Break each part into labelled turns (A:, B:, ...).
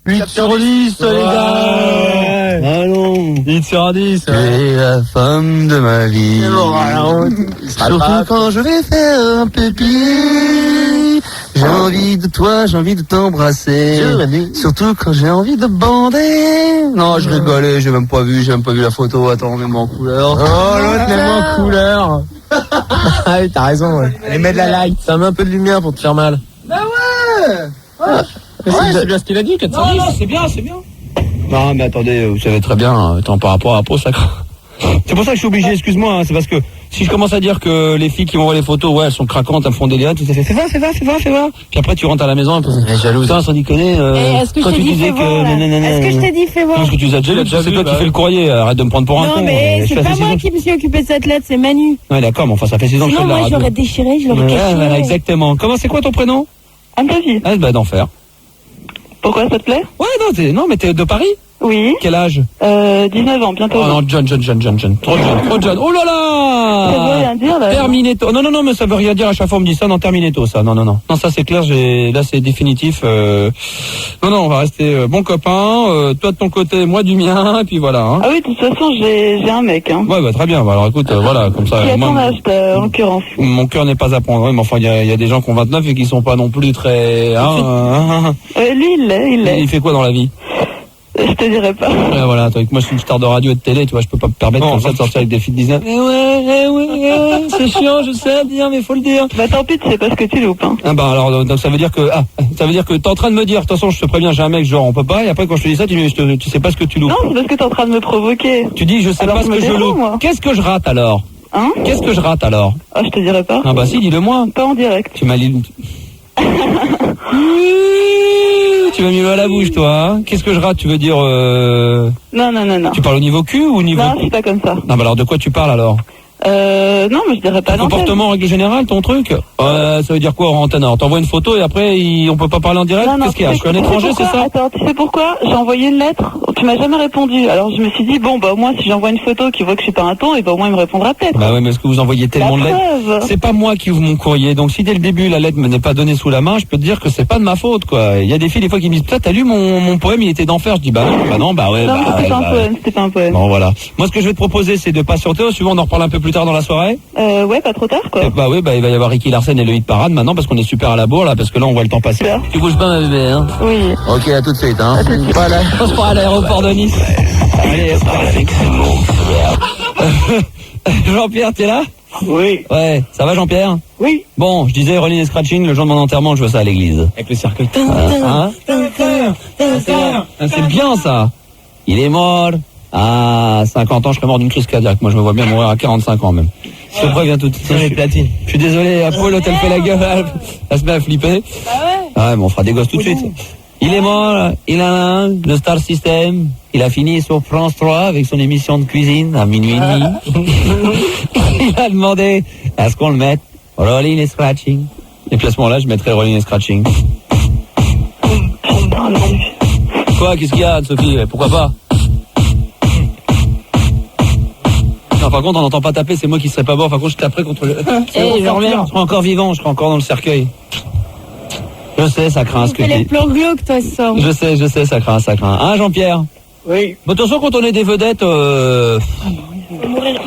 A: 8 sur 10, les gars.
B: Allons.
A: 8 sur 10.
B: Tu es la femme de ma vie. Surtout quand je vais faire un pipi. J'ai envie de toi, j'ai envie de t'embrasser. Surtout quand j'ai envie de bander. Non, je rigolais, j'ai même pas vu la photo. Attends, mets-moi en couleur.
A: Oh, l'autre, mets-moi en couleur. Ah oui, t'as raison, ouais. Allez, mets de la light. Ça met un peu de lumière pour te faire mal.
B: Bah ouais.
A: C'est bien ce qu'il a dit, 410.
B: Non, c'est bien. Non, mais attendez, vous savez très bien, par rapport à la peau, ça craint. C'est pour ça que je suis obligé, excuse-moi, hein, c'est parce que si je commence à dire que les filles qui m'envoient les photos, ouais, elles sont craquantes, elles me font des liens, tout ça fait, fais voir. Puis après, tu rentres à la maison, elle est jalouse. Putain, sans déconner,
C: est-ce que je t'ai dit fais voir, est-ce que je t'ai dit fais voir?
B: Parce que tu les as déjà vu, c'est toi qui fais le courrier, arrête de me prendre pour un con.
C: Non, mais c'est pas moi qui me suis occupé de cette lettre, c'est Manu.
B: Ouais, d'accord, mais enfin, ça fait 6 ans que je fais de la
C: moi,
B: radio.
C: je l'aurais déchiré, je l'aurais caché.
B: Voilà, exactement. Comment, c'est quoi ton prénom?
D: Anne-Sophie.
B: Ah, bah, d'enfer.
D: Pourquoi ça te plaît?
B: Ouais, non, mais t'es de Paris?
D: Oui.
B: Quel âge?
D: 19 ans, bientôt.
B: Oh non, John. Trop jeune. Oh là là!
D: Ça veut rien dire, là.
B: Terminato. Non, mais ça veut rien dire, à chaque fois on me dit ça, non, Terminato, ça. Non. Non, ça c'est clair, là c'est définitif. Non, on va rester bons copains, toi de ton côté, moi du mien, et puis voilà. Hein.
D: Ah oui, de toute façon, j'ai un mec, hein.
B: Ouais, bah très bien, alors écoute, voilà, comme ça.
D: Qui a ton âge, en l'occurrence?
B: Mon cœur n'est pas à prendre, mais enfin, il y a des gens qui ont 29 et qui sont pas non plus très...
D: Lui, il l'est.
B: Il fait quoi dans la vie?
D: Je te dirais pas.
B: Ouais, voilà, moi je suis une star de radio et de télé, tu vois, je peux pas me permettre comme ça de sortir avec des filles de 19. Ouais, c'est chiant, je sais à dire, mais faut le dire.
D: Bah tant pis, tu sais pas ce que tu loupes, hein.
B: Ah bah alors, donc ça veut dire que t'es en train de me dire, de toute façon je te préviens, j'ai un mec, genre on peut pas, et après quand je te dis ça, tu sais pas ce que tu loupes.
D: Non, c'est parce que t'es en train de me provoquer.
B: Tu dis, je sais
D: alors
B: pas ce que je loupe. Qu'est-ce que je rate alors?
D: Hein?
B: Qu'est-ce que je rate alors?
D: Ah, je te dirais pas.
B: Ah bah si, dis-le-moi.
D: Pas en direct.
B: Tu m'as dit... Tu m'as mis l'eau à la bouche, toi, hein. Qu'est-ce que je rate, tu veux dire
D: Non.
B: Tu parles au niveau cul ou au niveau...
D: Non, c'est pas comme ça.
B: Non, bah alors de quoi tu parles alors?
D: Non, mais je dirais pas l'antenne.
B: Comportement en règle générale, ton truc? Ça veut dire quoi en antenne? Alors t'envoies une photo et après on peut pas parler en direct? Qu'est-ce qu'il y a? Je suis un étranger, c'est ça?
D: Attends, tu sais pourquoi? J'ai envoyé une lettre, tu m'as jamais répondu. Alors je me suis dit, bon, bah au moins si j'envoie une photo qui voit que je suis pas un ton, et bah au moins il me répondra peut-être.
B: Bah ouais, mais est-ce que vous envoyez tellement de lettres? C'est pas moi qui ouvre mon courrier, donc si dès le début la lettre me n'est pas donnée sous la main, je peux te dire que c'est pas de ma faute, quoi. Il y a des filles des fois qui me disent, putain, t'as lu mon poème, il était d'enfer. Je dis, bah non, ouais.
D: Non, c'était pas un poème.
B: Bon, voilà. Moi, ce que je vais te proposer, c'est de patienter. Suivant, on en reparle un peu plus tard dans la soirée.
D: Ouais, pas trop tard, quoi.
B: Bah oui, il va y avoir Ricky Larsen et le hit parade maintenant parce qu'on est super à la bourre là, parce que là on voit le temps passer.
D: Super.
B: Tu bouges pas, ma bébé, hein?
D: Oui.
B: Ok, à tout de suite, hein. Voilà, on se prend à l'aéroport de Nice. Allez, Jean-Pierre, t'es là?
E: Oui.
B: Ouais, ça va Jean-Pierre?
E: Oui.
B: Bon, je disais Rolling et Scratching, le jour de mon enterrement, je veux ça à l'église.
A: Avec le cercueil.
B: Hein? C'est bien ça. Il est mort. À 50 ans, je serais mort d'une crise cardiaque. Moi, je me vois bien mourir à 45 ans même. Je te préviens tout de suite. Je suis désolé, Apollo, elle fait la gueule, elle se met à flipper. Ah ouais, mais on fera des gosses tout de suite. Il est mort, il a le Star System. Il a fini sur France 3 avec son émission de cuisine à minuit et demi. Il a demandé à ce qu'on le mette Rolling et Scratching. Et puis à ce moment-là, je mettrai Rolling et Scratching. Quoi, qu'est-ce qu'il y a, Sophie? Pourquoi pas? Non, par contre, on n'entend pas taper, c'est moi qui serais pas bon. Par contre, je taperai contre le... je serai encore vivant, je serai encore dans le cercueil. Je sais, ça craint ce que tu dis.
C: C'est les plans glauques, toi, ça.
B: Je sais, ça craint. Hein, Jean-Pierre?
E: Oui.
B: Bon, attention, quand on est des vedettes...
C: Il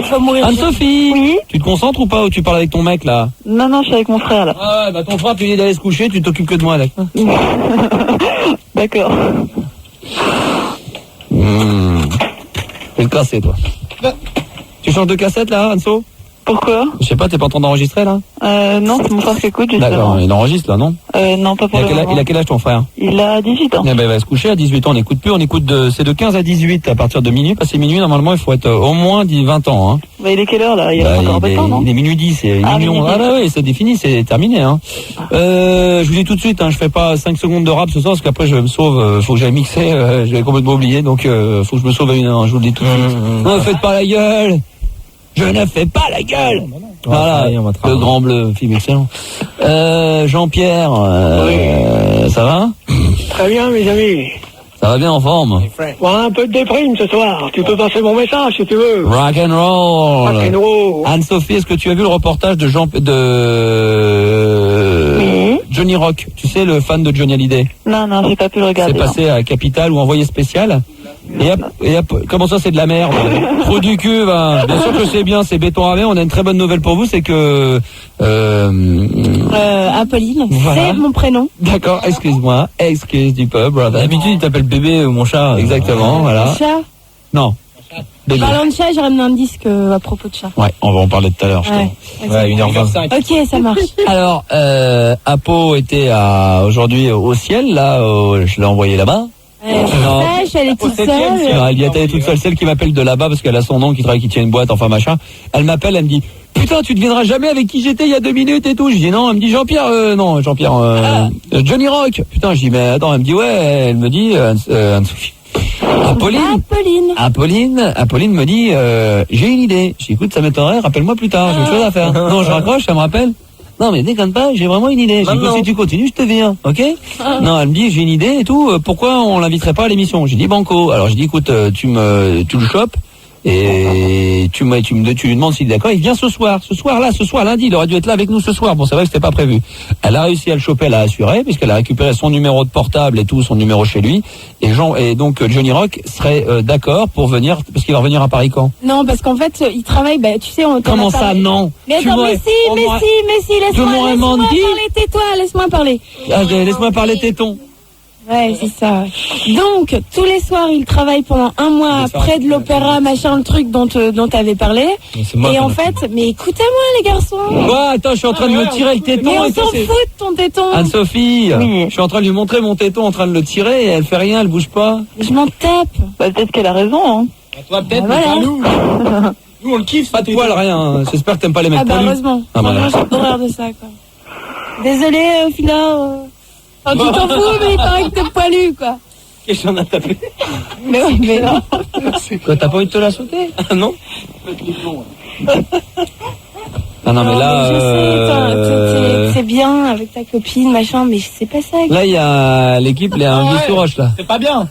C: faut mourir.
B: Anne-Sophie,
D: oui.
B: Tu te concentres ou pas, ou tu parles avec ton mec, là?
D: Non, je suis avec mon frère, là.
B: Ouais, bah ton frère, tu lui dis d'aller se coucher, tu t'occupes que de moi, là.
D: D'accord.
B: Fais le casser, toi. Tu changes de cassette, là, Anso?
D: Pourquoi?
B: Je sais pas, t'es pas en train d'enregistrer, là?
D: Non, c'est mon frère qui écoute, justement.
B: D'accord, il enregistre, là, non?
D: Non, pas pour le moment.
B: Il a quel âge, ton frère?
D: Il a 18 ans.
B: Eh ben, il va se coucher à 18 ans, on n'écoute plus, c'est de 15 à 18 à partir de minuit. Passé minuit, normalement, il faut être au moins 20 ans, hein.
D: Bah, il est quelle heure, là? Il y a encore un peu de temps, non?
B: Il est minuit 10, c'est minuit 11. Ah, bah oui, c'est défini, c'est terminé, hein. Je vous dis tout de suite, hein, je fais pas 5 secondes de rap ce soir, parce qu'après, je me sauve, faut que j'aille mixer, je vais complètement oublier, donc, faut que je me sauve à une heure, je vous le dis tout de suite. Ne faites pas la gueule! Je ne fais pas la gueule! Voilà, le grand bleu, film excellent. Jean-Pierre, ça va?
E: Très bien, mes amis.
B: Ça va bien en forme?
E: Bon, un peu de déprime ce soir. Tu peux passer mon message si tu veux.
B: Rock and roll.
E: Rock and roll.
B: Anne-Sophie, est-ce que tu as vu le reportage de Johnny Rock, tu sais, le fan de Johnny Hallyday.
D: Non, j'ai pas pu le regarder.
B: C'est passé à Capital ou Envoyé spécial. Et comment ça, c'est de la merde? Trop du cul, va. Bien sûr que c'est bien, c'est béton ravé. On a une très bonne nouvelle pour vous, c'est que
C: Apolline,
B: voilà.
C: c'est mon prénom.
B: D'accord, excuse-moi, excuse du peu, brother.
A: D'habitude, il t'appelle bébé ou mon chat.
B: Exactement, voilà.
C: Chat.
B: Non. Bébé.
C: Parlant de chat, j'ai ramené un disque à propos de chat.
B: Ouais, on va en parler tout à l'heure, je
C: Ouais.
B: trouve.
A: Ouais, 1h20.
C: Ok, ça marche.
B: Alors, Apo était aujourd'hui au ciel, là, je l'ai envoyé là-bas. Non.
C: Sage, elle est toute seule.
B: Elle y était toute seule, celle qui m'appelle de là-bas parce qu'elle a son nom qui travaille, qui tient une boîte, enfin machin. Elle m'appelle, elle me dit putain, tu deviendras jamais avec qui j'étais il y a 2 minutes et tout. Je dis non, elle me dit Jean-Pierre, Johnny Rock. Putain, je dis mais attends, elle me dit ouais, elle me dit Anne-Sophie. Apolline me dit j'ai une idée. Je dis écoute, ça m'étonnerait, rappelle-moi plus tard, j'ai autre chose à faire. Non, je raccroche, ça me rappelle. Non mais déconne pas, j'ai vraiment une idée. Je dis, si tu continues, je te viens, ok? Non, elle me dit j'ai une idée et tout. Pourquoi on l'inviterait pas à l'émission? J'ai dit banco. Alors je dis écoute, tu le chopes et tu lui demandes s'il est d'accord. Il vient ce soir lundi. Il aurait dû être là avec nous ce soir. Bon, c'est vrai que c'était pas prévu. Elle a réussi à le choper, elle a assuré puisqu'elle a récupéré son numéro de portable et tout, son numéro chez lui. Et donc Johnny Rock serait d'accord pour venir parce qu'il va revenir à Paris quand?
C: Non, parce qu'en fait, il travaille, tu sais, on
B: Comment ça, non?
C: Mais attends, mais si, laisse-moi parler.
B: Laisse-moi parler téton.
C: Ouais, c'est ça. Donc, tous les soirs, il travaille pendant 1 mois près de l'opéra, machin, le truc dont t'avais parlé. Et en fait, mais écoutez-moi, les garçons.
B: Quoi? Attends, je suis en train de me tirer le téton.
C: Mais on s'en fout de ton téton.
B: Anne-Sophie,
D: oui.
B: Je suis en train de lui montrer mon téton, en train de le tirer, et elle fait rien, elle bouge pas.
C: Je m'en tape.
D: Bah, peut-être qu'elle a raison, hein.
A: Toi, peut-être,
C: Voilà.
A: mais pas nous. Nous, on le kiffe.
B: Pas de poil, rien. Hein. J'espère que t'aimes pas les mecs
C: Ah bah
B: poilus.
C: heureusement.
B: Ah bah,
C: Moi, j'ai horreur de ça, quoi. Désolée, Phila. Tu t'en fous, mais il paraît que t'es poilu, quoi.
B: Qu'est-ce qu'on a tapé?
C: Mais oui, mais non.
B: Quoi, t'as pas envie de te la sauter? Non. Ah non, mais là.
C: Je sais, c'est bien avec ta copine, machin, mais c'est pas ça.
B: Là, il y a l'équipe, il y a un vieux sous roche, là.
A: C'est pas bien.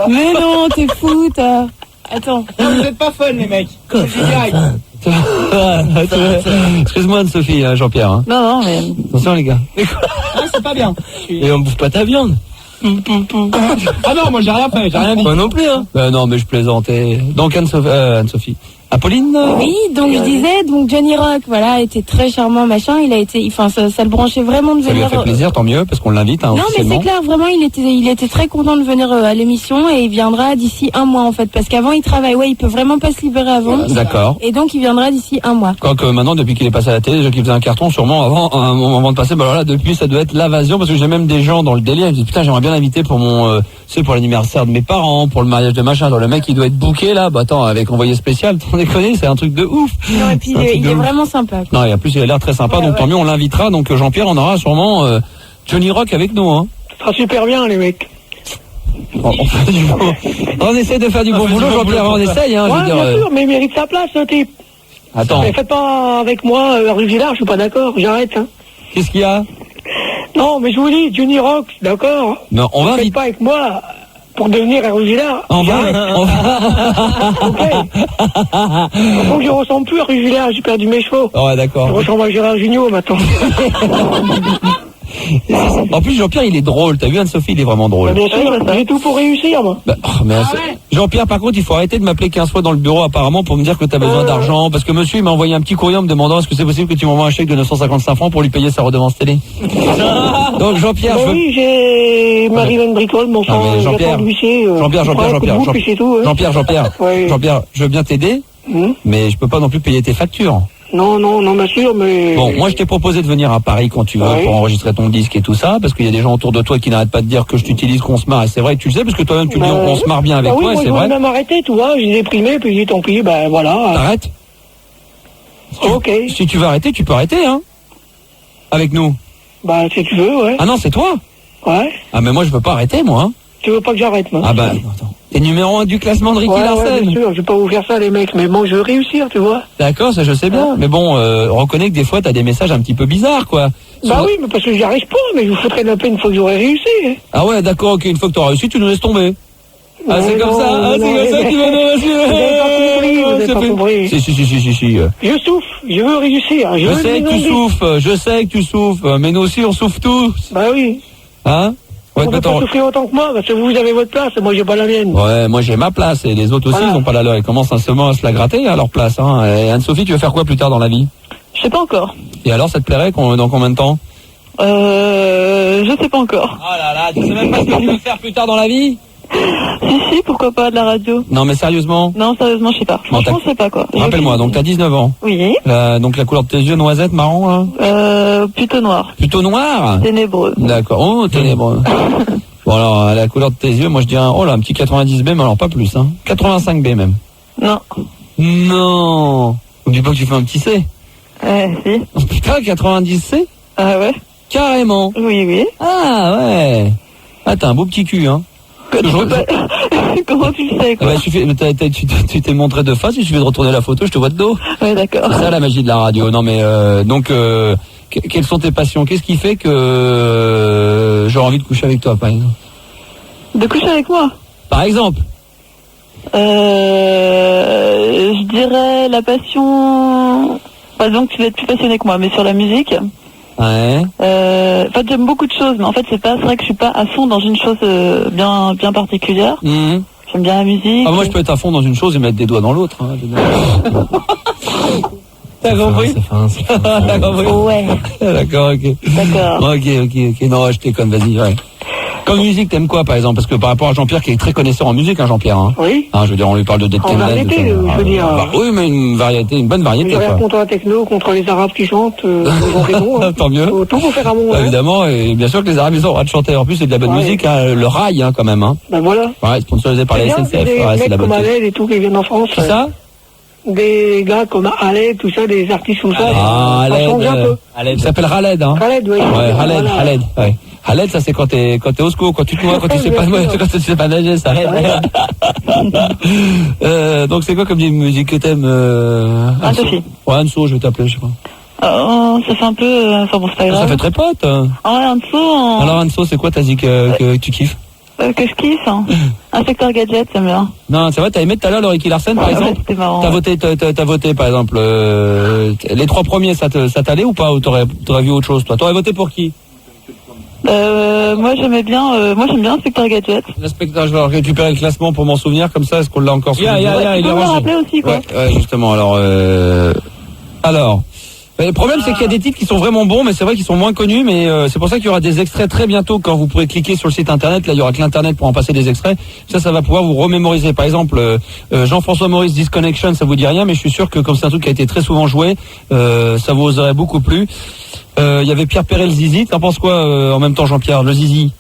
C: Mais non, t'es fou, toi. Attends.
A: Vous êtes pas fun, les mecs. C'est direct.
B: Excuse-moi, Anne-Sophie, Jean-Pierre. Hein.
D: Non, mais...
B: Attention, les gars.
A: Ah, c'est pas bien.
B: Et on bouffe pas ta viande.
A: Ah non, moi j'ai rien fait, j'ai rien dit.
B: Moi non plus, hein. Non, mais je plaisantais. Donc, Anne-Sophie. Apolline?
C: Oui, donc je disais, donc Johnny Rock, voilà, était très charmant, machin, il a été, enfin, ça le branchait vraiment de
B: Ça lui
C: venir.
B: a fait plaisir, tant mieux, parce qu'on l'invite, hein,
C: Non, mais
B: officiellement.
C: c'est clair, vraiment, il était très content de venir à l'émission et il viendra d'ici 1 mois, en fait, parce qu'avant, il travaille, ouais, il peut vraiment pas se libérer avant.
B: D'accord.
C: Et donc, il viendra d'ici 1 mois.
B: Quoique maintenant, depuis qu'il est passé à la télé, déjà qu'il faisait un carton, sûrement avant de passer, bah alors là, depuis, ça doit être l'invasion, parce que j'ai même des gens dans le délire, ils me disent, putain, j'aimerais bien l'inviter pour pour l'anniversaire de mes parents, pour le mariage de machin. Alors, le mec, il doit être booké, là, bah attends, avec envoyé spécial, t'en déconnes, c'est un truc de ouf.
C: Non, et puis, il est vraiment sympa.
B: Non, et en plus, il a l'air très sympa,
C: Ouais,
B: donc
C: ouais.
B: tant mieux, on l'invitera, donc Jean-Pierre, on aura sûrement, Johnny Rock avec nous, hein.
E: Ça sera super bien, les mecs.
B: On essaie de faire du bon boulot, Jean-Pierre, on essaye, hein, je
E: Ouais,
B: veux dire.
E: bien sûr, mais il mérite sa place, ce type.
B: Attends,
E: Mais faites pas avec moi, rue Villard, je suis pas d'accord, j'arrête, hein.
B: qu'est-ce qu'il y a?
E: Non, mais je vous dis, Johnny Rock, d'accord.
B: Non, on va
E: Faites
B: inviter.
E: pas avec moi pour devenir rue Villard.
B: On va.
E: Ok. Faut que je ressemble plus à rue Villard, j'ai perdu mes chevaux.
B: Ouais,
E: Je
B: d'accord.
E: ressemble à Gérard Jugnot maintenant.
B: En plus, Jean-Pierre, il est drôle. T'as vu, Anne-Sophie, il est vraiment drôle.
E: Bien sûr, j'ai tout pour réussir, moi.
B: Bah, Jean-Pierre, par contre, il faut arrêter de m'appeler 15 fois dans le bureau apparemment pour me dire que t'as besoin d'argent. Parce que monsieur, il m'a envoyé un petit courrier en me demandant est-ce que c'est possible que tu m'envoies un chèque de 955 francs pour lui payer sa redevance télé. Donc, Jean-Pierre,
E: Bah
B: je veux...
E: oui, j'ai Marie-Hélène Bricole, mon
B: Ah,
E: sang,
B: mais Jean-Pierre, Jean-Pierre, je veux bien t'aider, mais je peux pas non plus payer tes factures.
E: Non, bien sûr, mais...
B: Bon, moi je t'ai proposé de venir à Paris quand tu veux
E: Oui.
B: pour enregistrer ton disque et tout ça, parce qu'il y a des gens autour de toi qui n'arrêtent pas de dire que je t'utilise, qu'on se marre, et c'est vrai que tu le sais, parce que toi-même tu le dis, on se marre bien avec
E: bah
B: toi,
E: oui,
B: et c'est
E: moi,
B: vrai.
E: je voulais même arrêter, tu vois, j'ai déprimé, puis j'ai dit tant pis, ben voilà.
B: T'arrêtes?
E: Ok,
B: Si tu veux arrêter, tu peux arrêter, hein. Avec nous.
E: bah si tu veux, ouais.
B: Ah non, c'est toi.
E: Ouais,
B: Ah mais moi je veux pas arrêter, moi. Hein.
E: tu veux pas que j'arrête, moi.
B: Ah bah, attends. T'es numéro 1 du classement de Ricky
E: Ouais,
B: Larsen.
E: bien sûr, je vais pas vous faire ça, les mecs, mais bon, je veux réussir, tu vois.
B: D'accord, ça je sais bien. Mais bon, reconnais que des fois t'as des messages un petit peu bizarres, quoi.
E: Bah oui, mais parce que j'y arrive pas, mais je vous foutrais la peine une fois que j'aurais réussi. Hein.
B: Ah ouais, d'accord, ok, une fois que t'auras réussi, tu nous laisses tomber. Ah, c'est comme ça, ah, c'est comme ça que tu vas nous
E: Vous avez pas compris, vous êtes pas compris.
B: Si.
E: Je souffre, je veux réussir.
B: Je sais que tu souffres, mais nous aussi on souffre tous.
E: Bah oui.
B: Hein? Ouais,
E: On ne peut pas souffrir autant que moi, parce que vous avez votre place, et moi j'ai pas la mienne.
B: Ouais, moi j'ai ma place, et les autres aussi,
E: Voilà.
B: ils ont pas la leur. Ils commencent seulement à se la gratter à leur place. Hein. Et Anne-Sophie, tu veux faire quoi plus tard dans la vie?
D: Je sais pas encore.
B: Et alors, ça te plairait dans combien de temps?
D: Je sais pas encore.
B: Oh là là, tu sais même pas ce que tu veux faire plus tard dans la vie?
D: Si, pourquoi pas de la radio?
B: Non, mais sérieusement?
D: Non, sérieusement, je sais pas. Franchement, je sais pas quoi.
B: Rappelle-moi, donc t'as 19 ans.
D: Oui.
B: Donc la couleur de tes yeux, noisette, marron, là?
D: Plutôt noir.
B: Plutôt noir?
D: Ténébreux.
B: D'accord. Oh, ténébreux. Bon, alors, à la couleur de tes yeux, moi je dirais, oh là, un petit 90B, mais alors pas plus, hein. 85B même.
D: Non.
B: Non. N'oublie pas que tu fais un petit C.
D: Si.
B: Oh putain, 90C?
D: Ah ouais?
B: Carrément.
D: Oui.
B: Ah ouais. Ah, t'as un beau petit cul, hein.
D: Comment tu le sais, quoi?
B: Ah bah, tu t'es montré de face, il suffit de retourner la photo, je te vois de dos.
D: Ouais, d'accord.
B: C'est ça la magie de la radio. Non mais donc quelles sont tes passions? Qu'est-ce qui fait que j'aurais envie de coucher avec toi, par exemple?
D: De coucher avec moi?
B: Par exemple?
D: Je dirais la passion... Par exemple, tu vas être plus passionné que moi, mais sur la musique...
B: Ouais.
D: En fait, j'aime beaucoup de choses, mais en fait, c'est vrai que je suis pas à fond dans une chose bien particulière.
B: Mmh.
D: J'aime bien la musique.
B: Ah, moi, je peux être à fond dans une chose et mettre des doigts dans l'autre. Hein, t'as compris? T'as compris?
D: Ouais.
B: D'accord, ok.
D: D'accord.
B: Ok. Non, je déconne, vas-y, ouais. Comme musique, t'aimes quoi, par exemple? Parce que par rapport à Jean-Pierre, qui est très connaisseur en musique, hein, Jean-Pierre, hein.
E: Oui.
B: Ah, je veux dire, on lui parle de Dead
E: En
B: Kennedy.
E: variété, je veux dire.
B: Bah, oui, mais une bonne variété,
E: J'ai rien
B: quoi.
E: contre la techno, contre les Arabes qui chantent, ils ont raison. Hein.
B: Tant mieux.
E: Faut tout pour faire un monde.
B: Bah, évidemment, et bien sûr que les Arabes, ils ont le droit de chanter. En plus, c'est de la bonne
E: Ouais.
B: musique, hein, le rail, hein, quand même, hein.
E: Ben voilà.
B: Ouais, sponsorisé par
E: C'est
B: la
E: bien,
B: SNCF.
E: des
B: Ouais, c'est de
E: mecs
B: la
E: comme
B: bonne musique.
E: Aled et tout qui viennent en France.
B: C'est ça?
E: Des gars comme Aled, tout ça, des artistes comme ça.
B: Ah,
E: ça change un peu.
B: Il s'appelle Khaled, hein.
E: Khaled, oui.
B: Ouais,
E: Voilà.
B: Khaled, ouais. Khaled, ça c'est quand t'es au secours, quand tu te noies, quand tu sais pas, quand tu sais pas nager, ça donc c'est quoi comme musique que t'aimes,
D: Anne-Sophie.
B: Ouais, Anso, je vais t'appeler, je sais pas.
D: Ça fait un peu... Enfin bon, c'est pas grave.
B: Ça fait très pote.
D: Anso,
B: Alors Anso, c'est quoi ta zik que tu kiffes?
D: que je kiffe, hein. Inspecteur Gadget, j'aime bien.
B: Non, c'est vrai, t'as aimé tout à l'heure le Ricky Larsen, par exemple?
D: C'était marrant.
B: T'as voté, par exemple, les 3 premiers, ça t'allait ou pas? Ou t'aurais vu autre chose, toi? T'aurais voté pour qui?
D: Moi j'aime bien Inspecteur Gadget.
B: L'inspecteur, je vais récupérer le classement pour m'en souvenir, comme ça, est-ce qu'on l'a encore souvenir?
D: Tu peux me le rappeler aussi, quoi.
B: Ouais, justement, alors, le problème, c'est qu'il y a des titres qui sont vraiment bons, mais c'est vrai qu'ils sont moins connus, mais c'est pour ça qu'il y aura des extraits très bientôt quand vous pourrez cliquer sur le site internet. Là, il y aura que l'internet pour en passer des extraits. Ça va pouvoir vous remémoriser. Par exemple, Jean-François Maurice Disconnection, ça vous dit rien, mais je suis sûr que comme c'est un truc qui a été très souvent joué, ça vous aurait beaucoup plu. Il y avait Pierre Perret, le Zizi. T'en penses quoi en même temps, Jean-Pierre, le Zizi?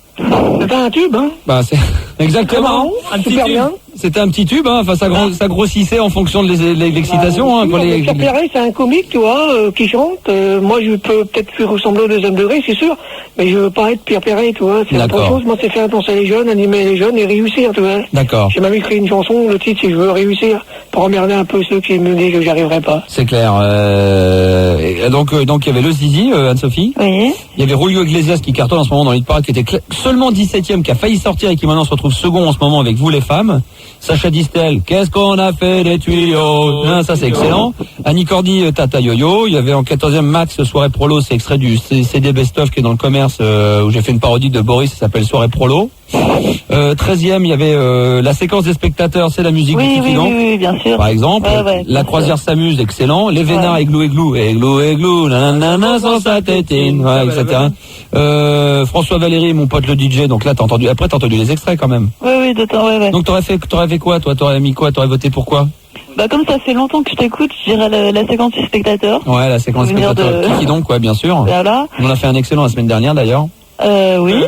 E: C'était un tube, hein.
B: Bah, c'est exactement.
E: Un super bien.
B: C'était un petit tube, hein. Enfin, ça grossissait en fonction de l'excitation, hein.
E: Pierre Perret, c'est un comique, tu vois, qui chante. Moi, je peux peut-être lui ressembler au deuxième degré, c'est sûr, mais je veux pas être Pierre Perret, tu vois. C'est autre chose. Moi, c'est faire danser les jeunes, animer les jeunes et réussir, tu vois.
B: D'accord.
E: J'ai même écrit une chanson, le titre, c'est Je veux réussir, pour emmerder un peu ceux qui me disent que j'y arriverai pas.
B: C'est clair. Donc, il y avait le Zizi, Anne-Sophie.
D: Oui.
B: Il y avait Julio Iglesias qui cartonne en ce moment dans l'hit parade, qui était seulement 17ème, qui a failli sortir et qui maintenant se retrouve second en ce moment avec Vous les femmes. Sacha Distel, qu'est-ce qu'on a fait des tuyaux? Ça c'est excellent. Annie Cordy, Tata Yo-Yo. Il y avait en 14e Max, Soirée Prolo, c'est extrait du CD Best Of qui est dans le commerce, où j'ai fait une parodie de Boris, ça s'appelle Soirée Prolo. 13e, il y avait la séquence des spectateurs, c'est la musique du Kikidon.
D: Oui, bien sûr.
B: Par exemple, La Croisière s'amuse, excellent. Les Vénards, Églou, nanana, sans sa tétine, etc. François Valéry, mon pote le DJ, donc là t'as entendu les extraits quand même.
D: Oui, d'autant, ouais.
B: Donc t'aurais fait quoi, toi? T'aurais mis quoi? T'aurais voté pour quoi?
D: Bah, comme ça fait longtemps que je t'écoute, je dirais la séquence du spectateur.
B: Ouais, la séquence du spectateur. Kikidon, quoi, bien sûr.
D: Voilà.
B: On en a fait un excellent la semaine dernière d'ailleurs.
D: Oui.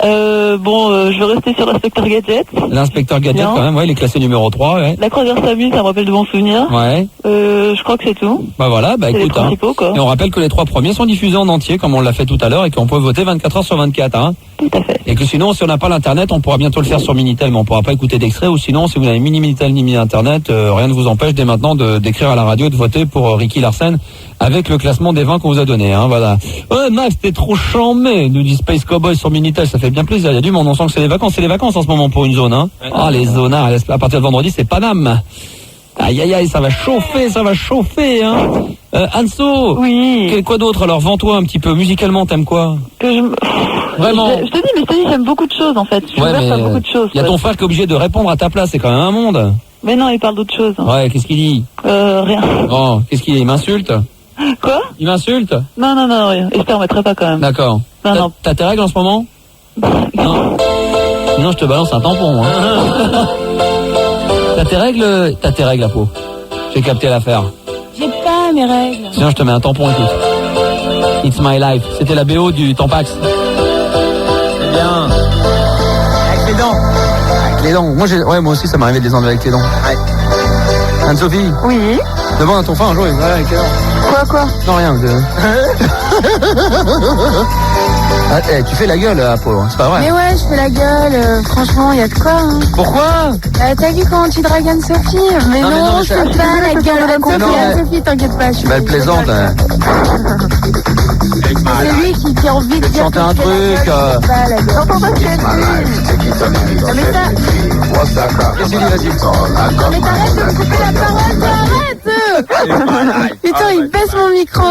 D: Je vais rester sur l'inspecteur Gadget.
B: L'inspecteur Gadget, quand même, ouais, il est classé numéro 3, ouais.
D: La Croisière s'amuse, ça me rappelle de bons souvenirs.
B: Ouais.
D: Je crois que c'est tout.
B: Bah voilà, bah écoute,
D: les principaux, quoi.
B: Et on rappelle que les 3 premiers sont diffusés en entier, comme on l'a fait tout à l'heure, et qu'on peut voter 24 heures sur 24, hein.
D: Tout à fait.
B: Et que sinon, si on n'a pas l'internet, on pourra bientôt le faire sur Minitel, mais on pourra pas écouter d'extrait, ou sinon, si vous n'avez ni Minitel ni Internet, rien ne vous empêche dès maintenant d'écrire à la radio et de voter pour Ricky Larsen avec le classement des 20 qu'on vous a donné, hein, voilà. Ouais, Max, t'es trop chambé, nous dit Space Cowboy sur Minitel, ça fait bien plaisir, il y a du monde, on sent que c'est les vacances en ce moment pour une zone, hein. Ah, les zonards, à partir de vendredi, c'est Paname. Aïe aïe aïe, ça va chauffer, hein. Anso.
D: Oui.
B: Quoi d'autre alors? Vends-toi un petit peu. Musicalement, t'aimes quoi? Vraiment.
D: Je te dis, j'aime beaucoup de choses en fait. Je suis ouverte à beaucoup de choses.
B: Il y a ton frère qui est obligé de répondre à ta place, c'est quand même un monde.
D: Mais non, il parle d'autre chose.
B: Ouais, qu'est-ce qu'il dit?
D: Rien.
B: Oh, qu'est-ce qu'il dit? Il m'insulte?
D: Quoi?
B: Il m'insulte?
D: Non, rien. Et je te remettrai pas quand même.
B: D'accord.
D: Non.
B: T'as tes règles en ce moment? Non. Sinon, je te balance un tampon, hein. T'as tes règles, la peau. J'ai capté l'affaire.
C: J'ai pas mes règles.
B: Sinon, je te mets un tampon, écoute. It's my life. C'était la BO du Tampax.
A: C'est bien. Avec les dents.
B: Avec les dents. Moi aussi, ça m'arrivait de les enlever avec les dents.
A: Ouais.
B: Anne-Sophie,
D: Oui.
B: demande à ton frère un jour, il va avec les dents.
D: Quoi?
B: Non, rien. Tu fais la gueule, Apollo, c'est pas vrai.
C: Mais ouais, je fais la gueule. Franchement, y a de quoi. Hein.
B: Pourquoi?
C: T'as vu comment tu dragues Anne-Sophie? Mais non, je fais pas la gueule d'Anne-Sophie. Anne-Sophie, t'inquiète pas.
B: Bah, elle plaisante. Hein.
C: C'est lui qui a envie de dire.
B: Chanter un truc.
C: J'entends pas ce qu'elle dit. Mais
B: Qu'est-ce que tu dis, vas-y?
C: Mais t'arrêtes de me couper la parole, t'arrêtes. Putain, il baisse mon micro.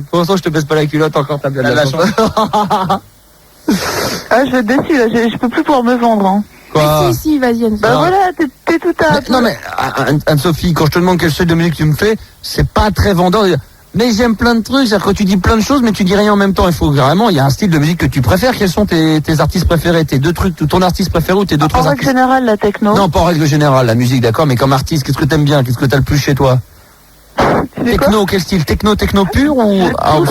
B: Pour l'instant, je te baisse pas la culotte encore, t'as bien de la chance.
D: Je vais être déçue là, je peux plus pouvoir me vendre. Hein.
B: Quoi?
C: Si, vas-y, Anne-Sophie.
D: Bah voilà, t'es tout à...
B: Non mais, Anne-Sophie, quand je te demande quel style de musique tu me fais, c'est pas très vendeur. Mais j'aime plein de trucs, c'est-à-dire que tu dis plein de choses, mais tu dis rien en même temps. Il faut vraiment, il y a un style de musique que tu préfères. Quels sont tes artistes préférés, tes deux trucs, ton artiste préféré ou tes deux trucs?
D: En règle générale, la techno.
B: Non, pas en règle générale, la musique, d'accord, mais comme artiste, qu'est-ce que t'aimes bien? Qu'est-ce que t'as le plus chez toi? Techno, quel style? Techno pur ou house?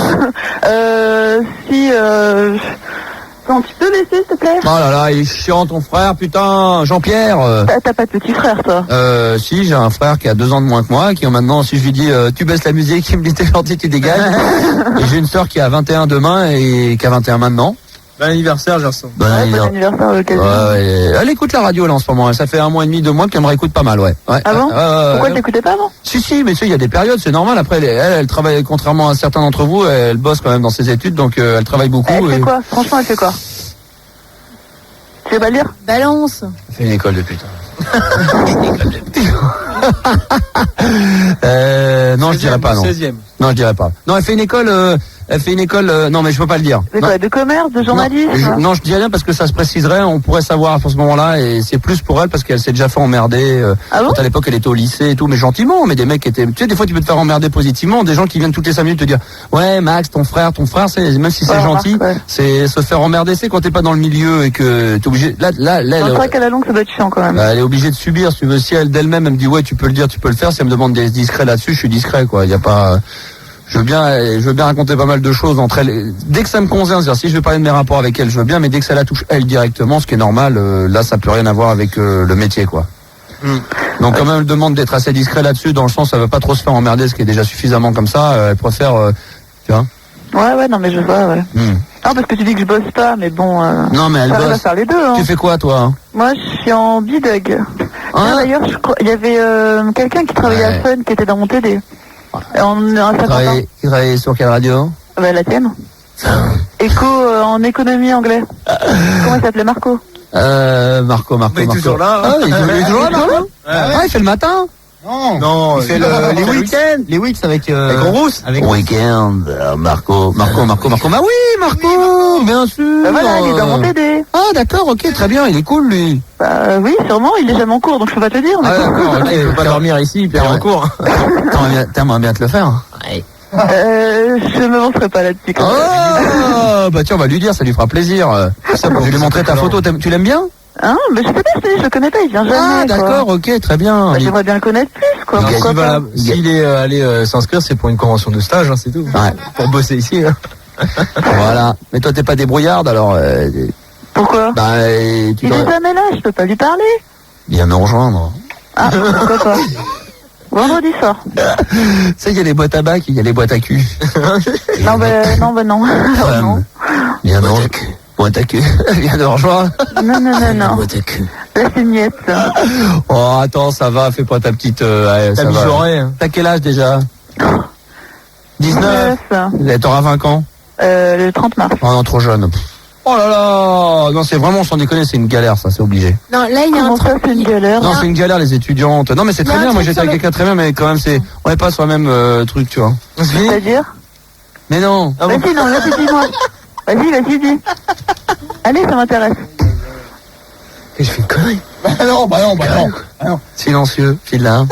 D: Quand tu peux laisser, s'il te plaît?
B: Oh là là, il est chiant ton frère, putain, Jean-Pierre.
D: T'as pas de petit frère, toi?
B: Si, j'ai un frère qui a 2 ans de moins que moi, qui maintenant, si je lui dis tu baisses la musique, il me dit t'es gentil, tu dégages. Et j'ai une sœur qui a 21 demain et qui a 21 maintenant.
A: Bon anniversaire, Gerson.
B: Bon
D: anniversaire à l'occasion.
B: Elle écoute la radio là en ce moment, ça fait 1 mois et demi, 2 mois qu'elle me réécoute pas mal, ouais.
D: Ah bon? Pourquoi elle t'écoutait pas avant?
B: Si, mais tu sais, il y a des périodes, c'est normal. Après, elle travaille, contrairement à certains d'entre vous, elle bosse quand même dans ses études, donc elle travaille beaucoup.
D: Elle fait quoi? Franchement, elle fait quoi? Tu veux pas le dire?
C: Balance.
B: Elle fait une école de putain. Non, je dirais pas, non.
A: 16e.
B: Non, je dirais pas. Non, elle fait une école, non, mais je peux pas le dire.
D: De quoi? De commerce, de journalisme?
B: Non, je dis rien parce que ça se préciserait, on pourrait savoir à ce moment-là, et c'est plus pour elle parce qu'elle s'est déjà fait emmerder.
D: Ah bon?
B: Quand à l'époque elle était au lycée et tout, mais gentiment, mais des mecs qui étaient, tu sais, des fois tu peux te faire emmerder positivement, des gens qui viennent toutes les 5 minutes te dire, ouais, Max, ton frère, c'est, même si c'est gentil, c'est se faire emmerder, c'est quand t'es pas dans le milieu et que t'es obligé, là,
D: c'est vrai qu'à la longue, ça doit être chiant quand même.
B: Elle est obligée de subir, si tu veux, si elle d'elle-même, elle me dit, ouais, tu peux le dire, tu peux le faire, si elle me demande d'être discret là-dessus, je suis discret, quoi, y a pas, je veux bien raconter pas mal de choses entre elles. Dès que ça me concerne, c'est-à-dire si je veux parler de mes rapports avec elle, je veux bien, mais dès que ça la touche elle directement, ce qui est normal, là ça peut rien avoir avec le métier, quoi. Donc quand même elle demande d'être assez discret là-dessus, dans le sens ça veut pas trop se faire emmerder, ce qui est déjà suffisamment comme ça, elle préfère, tu vois.
D: Ouais, non mais je vois, ouais. Non, parce que tu dis que je bosse pas, mais bon,
B: non mais elle bosse.
D: Va faire les deux, hein.
B: Tu fais quoi toi?
D: Moi je suis en bidug. D'ailleurs, il y avait quelqu'un qui travaillait à Fun, qui était dans mon TD.
B: Tu travailles sur quelle radio?
D: La tienne. Éco en économie anglais. Comment il s'appelait? Marco.
B: Marco.
A: Il est toujours là.
B: Ah, il est toujours là, Marco. Il fait le matin.
A: Non,
B: il fait les week-ends. Les week-ends avec
A: Rousse.
B: Week-end, Marco. Bah oui, Marco, bien sûr.
D: Voilà, il est dans mon TD.
B: Ah, d'accord, ok, très bien, il est cool, lui.
D: Bah oui, sûrement, il est jamais en cours, donc je peux pas te le dire.
B: Ah, d'accord, ok,
A: il peut pas dormir ici, il est en cours.
B: T'aimerais bien te le faire?
A: Ouais.
D: Je me montrerai pas là-dessus.
B: Oh, bah tiens, on va lui dire, ça lui fera plaisir. Ça, je vais lui montrer ta photo, tu l'aimes bien?
D: Hein, mais je sais pas, je le connais pas, il vient jamais.
B: Ah, d'accord, ok, très bien.
D: Bah, j'aimerais bien le connaître plus, quoi.
A: S'il est allé s'inscrire, c'est pour une convention de stage, hein, c'est tout.
B: Ouais.
A: Pour bosser ici. Hein.
B: Voilà. Mais toi, t'es pas débrouillarde, alors.
D: Pourquoi?
B: Bah,
D: il est jamais là, je peux pas lui parler.
B: Viens nous rejoindre.
D: Ah, pourquoi pas? Vendredi soir.
B: Tu sais, il y a les boîtes à bac, il y a les boîtes à cul.
D: Non. Non.
B: Viens nous rejoindre. Boîte à cul. Viens nous rejoindre.
D: Non.
B: Boîte à cul.
D: Là, c'est miette.
B: Oh, attends, ça va, fais pas ta petite...
A: T'as mijauré, hein.
B: T'as quel âge déjà? 19. T'auras 20 ans?
D: Le 30 mars.
B: Oh non, trop jeune. Oh là là, non, c'est vraiment, sans déconner, c'est une galère, ça, c'est obligé.
C: Non, là, il y a un truc.
D: C'est une galère.
B: Non, c'est une galère, les étudiantes. Non, mais c'est très bien, moi j'étais avec quelqu'un très bien, mais quand même, on n'est pas sur le même truc, tu vois.
D: C'est-à-dire?
B: Mais non.
D: Vas-y, non, vas-y, dis-moi. Vas-y, dis. Allez, ça m'intéresse.
A: Et je fais une connerie.
B: Bah non. Silencieux, file là.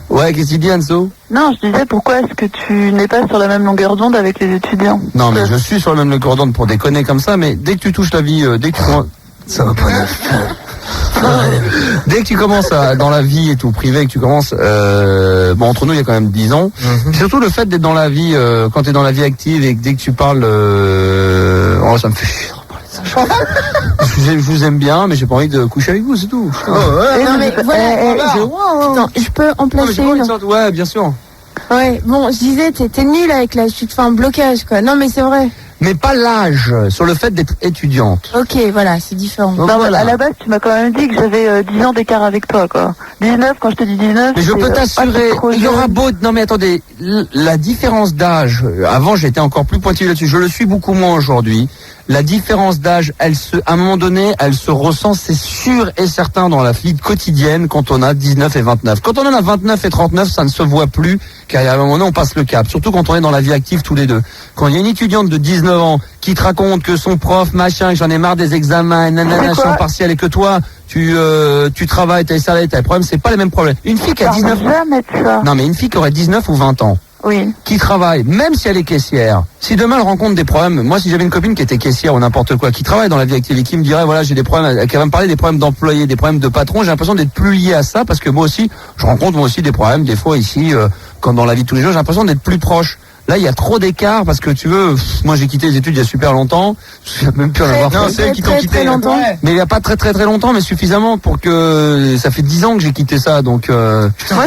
B: Ouais, qu'est-ce qu'il dit, Anso?
D: Non, je disais, pourquoi est-ce que tu n'es pas sur la même longueur d'onde avec les étudiants?
B: Non, mais je suis sur la même longueur d'onde pour déconner comme ça, mais dès que tu touches la vie, dès que tu commences...
A: Ça va pas
B: Dès que tu commences dans la vie et tout, privé, que tu commences... bon, entre nous, il y a quand même 10 ans. Surtout le fait d'être dans la vie, quand tu es dans la vie active et que dès que tu parles... Oh, ça me fait chier. Je vous aime bien, mais j'ai pas envie de coucher avec vous, c'est tout.
C: Oh, ouais. Non, mais voilà. Attends, je peux en placer une.
B: Ouais, bien sûr.
C: Ouais, bon, je disais, t'es nul avec l'âge, tu te fais un blocage, quoi. Non, mais c'est vrai.
B: Mais pas l'âge, sur le fait d'être étudiante.
C: Ok, voilà, c'est différent.
B: Donc,
D: non,
B: voilà.
D: À la base, tu m'as quand même dit que j'avais 10 ans d'écart avec toi, quoi. 19, quand je te dis 19...
B: Mais je peux t'assurer, il y aura beau... Non mais attendez, la différence d'âge, avant j'étais encore plus pointilleux là-dessus, je le suis beaucoup moins aujourd'hui. La différence d'âge, à un moment donné, elle se ressent, c'est sûr et certain dans la vie quotidienne quand on a 19 et 29. Quand on en a 29 et 39, ça ne se voit plus, car à un moment donné, on passe le cap. Surtout quand on est dans la vie active tous les deux. Quand il y a une étudiante de 19 ans qui te raconte que son prof, machin, que j'en ai marre des examens, nanana, champ partiel, et que toi, tu travailles, t'as les salariés, t'as les problèmes, c'est pas les mêmes problèmes. Une fille qui a 19 ans. Non, mais une fille qui aurait 19 ou 20 ans.
D: Oui.
B: Qui travaille, même si elle est caissière, si demain elle rencontre des problèmes, moi si j'avais une copine qui était caissière ou n'importe quoi, qui travaille dans la vie active et qui me dirait voilà j'ai des problèmes, qui va me parler des problèmes d'employés, des problèmes de patron, j'ai l'impression d'être plus lié à ça parce que moi aussi, je rencontre moi aussi des problèmes des fois ici, comme dans la vie de tous les jours, j'ai l'impression d'être plus proche. Là, il y a trop d'écart parce que tu veux, moi j'ai quitté les études il y a super longtemps, je ne sais même plus en avoir fait.
A: Non, c'est eux qui t'ont quitté.
B: Mais il n'y a pas très longtemps, mais suffisamment pour que ça fait 10 ans que j'ai quitté ça, donc...
D: Moi,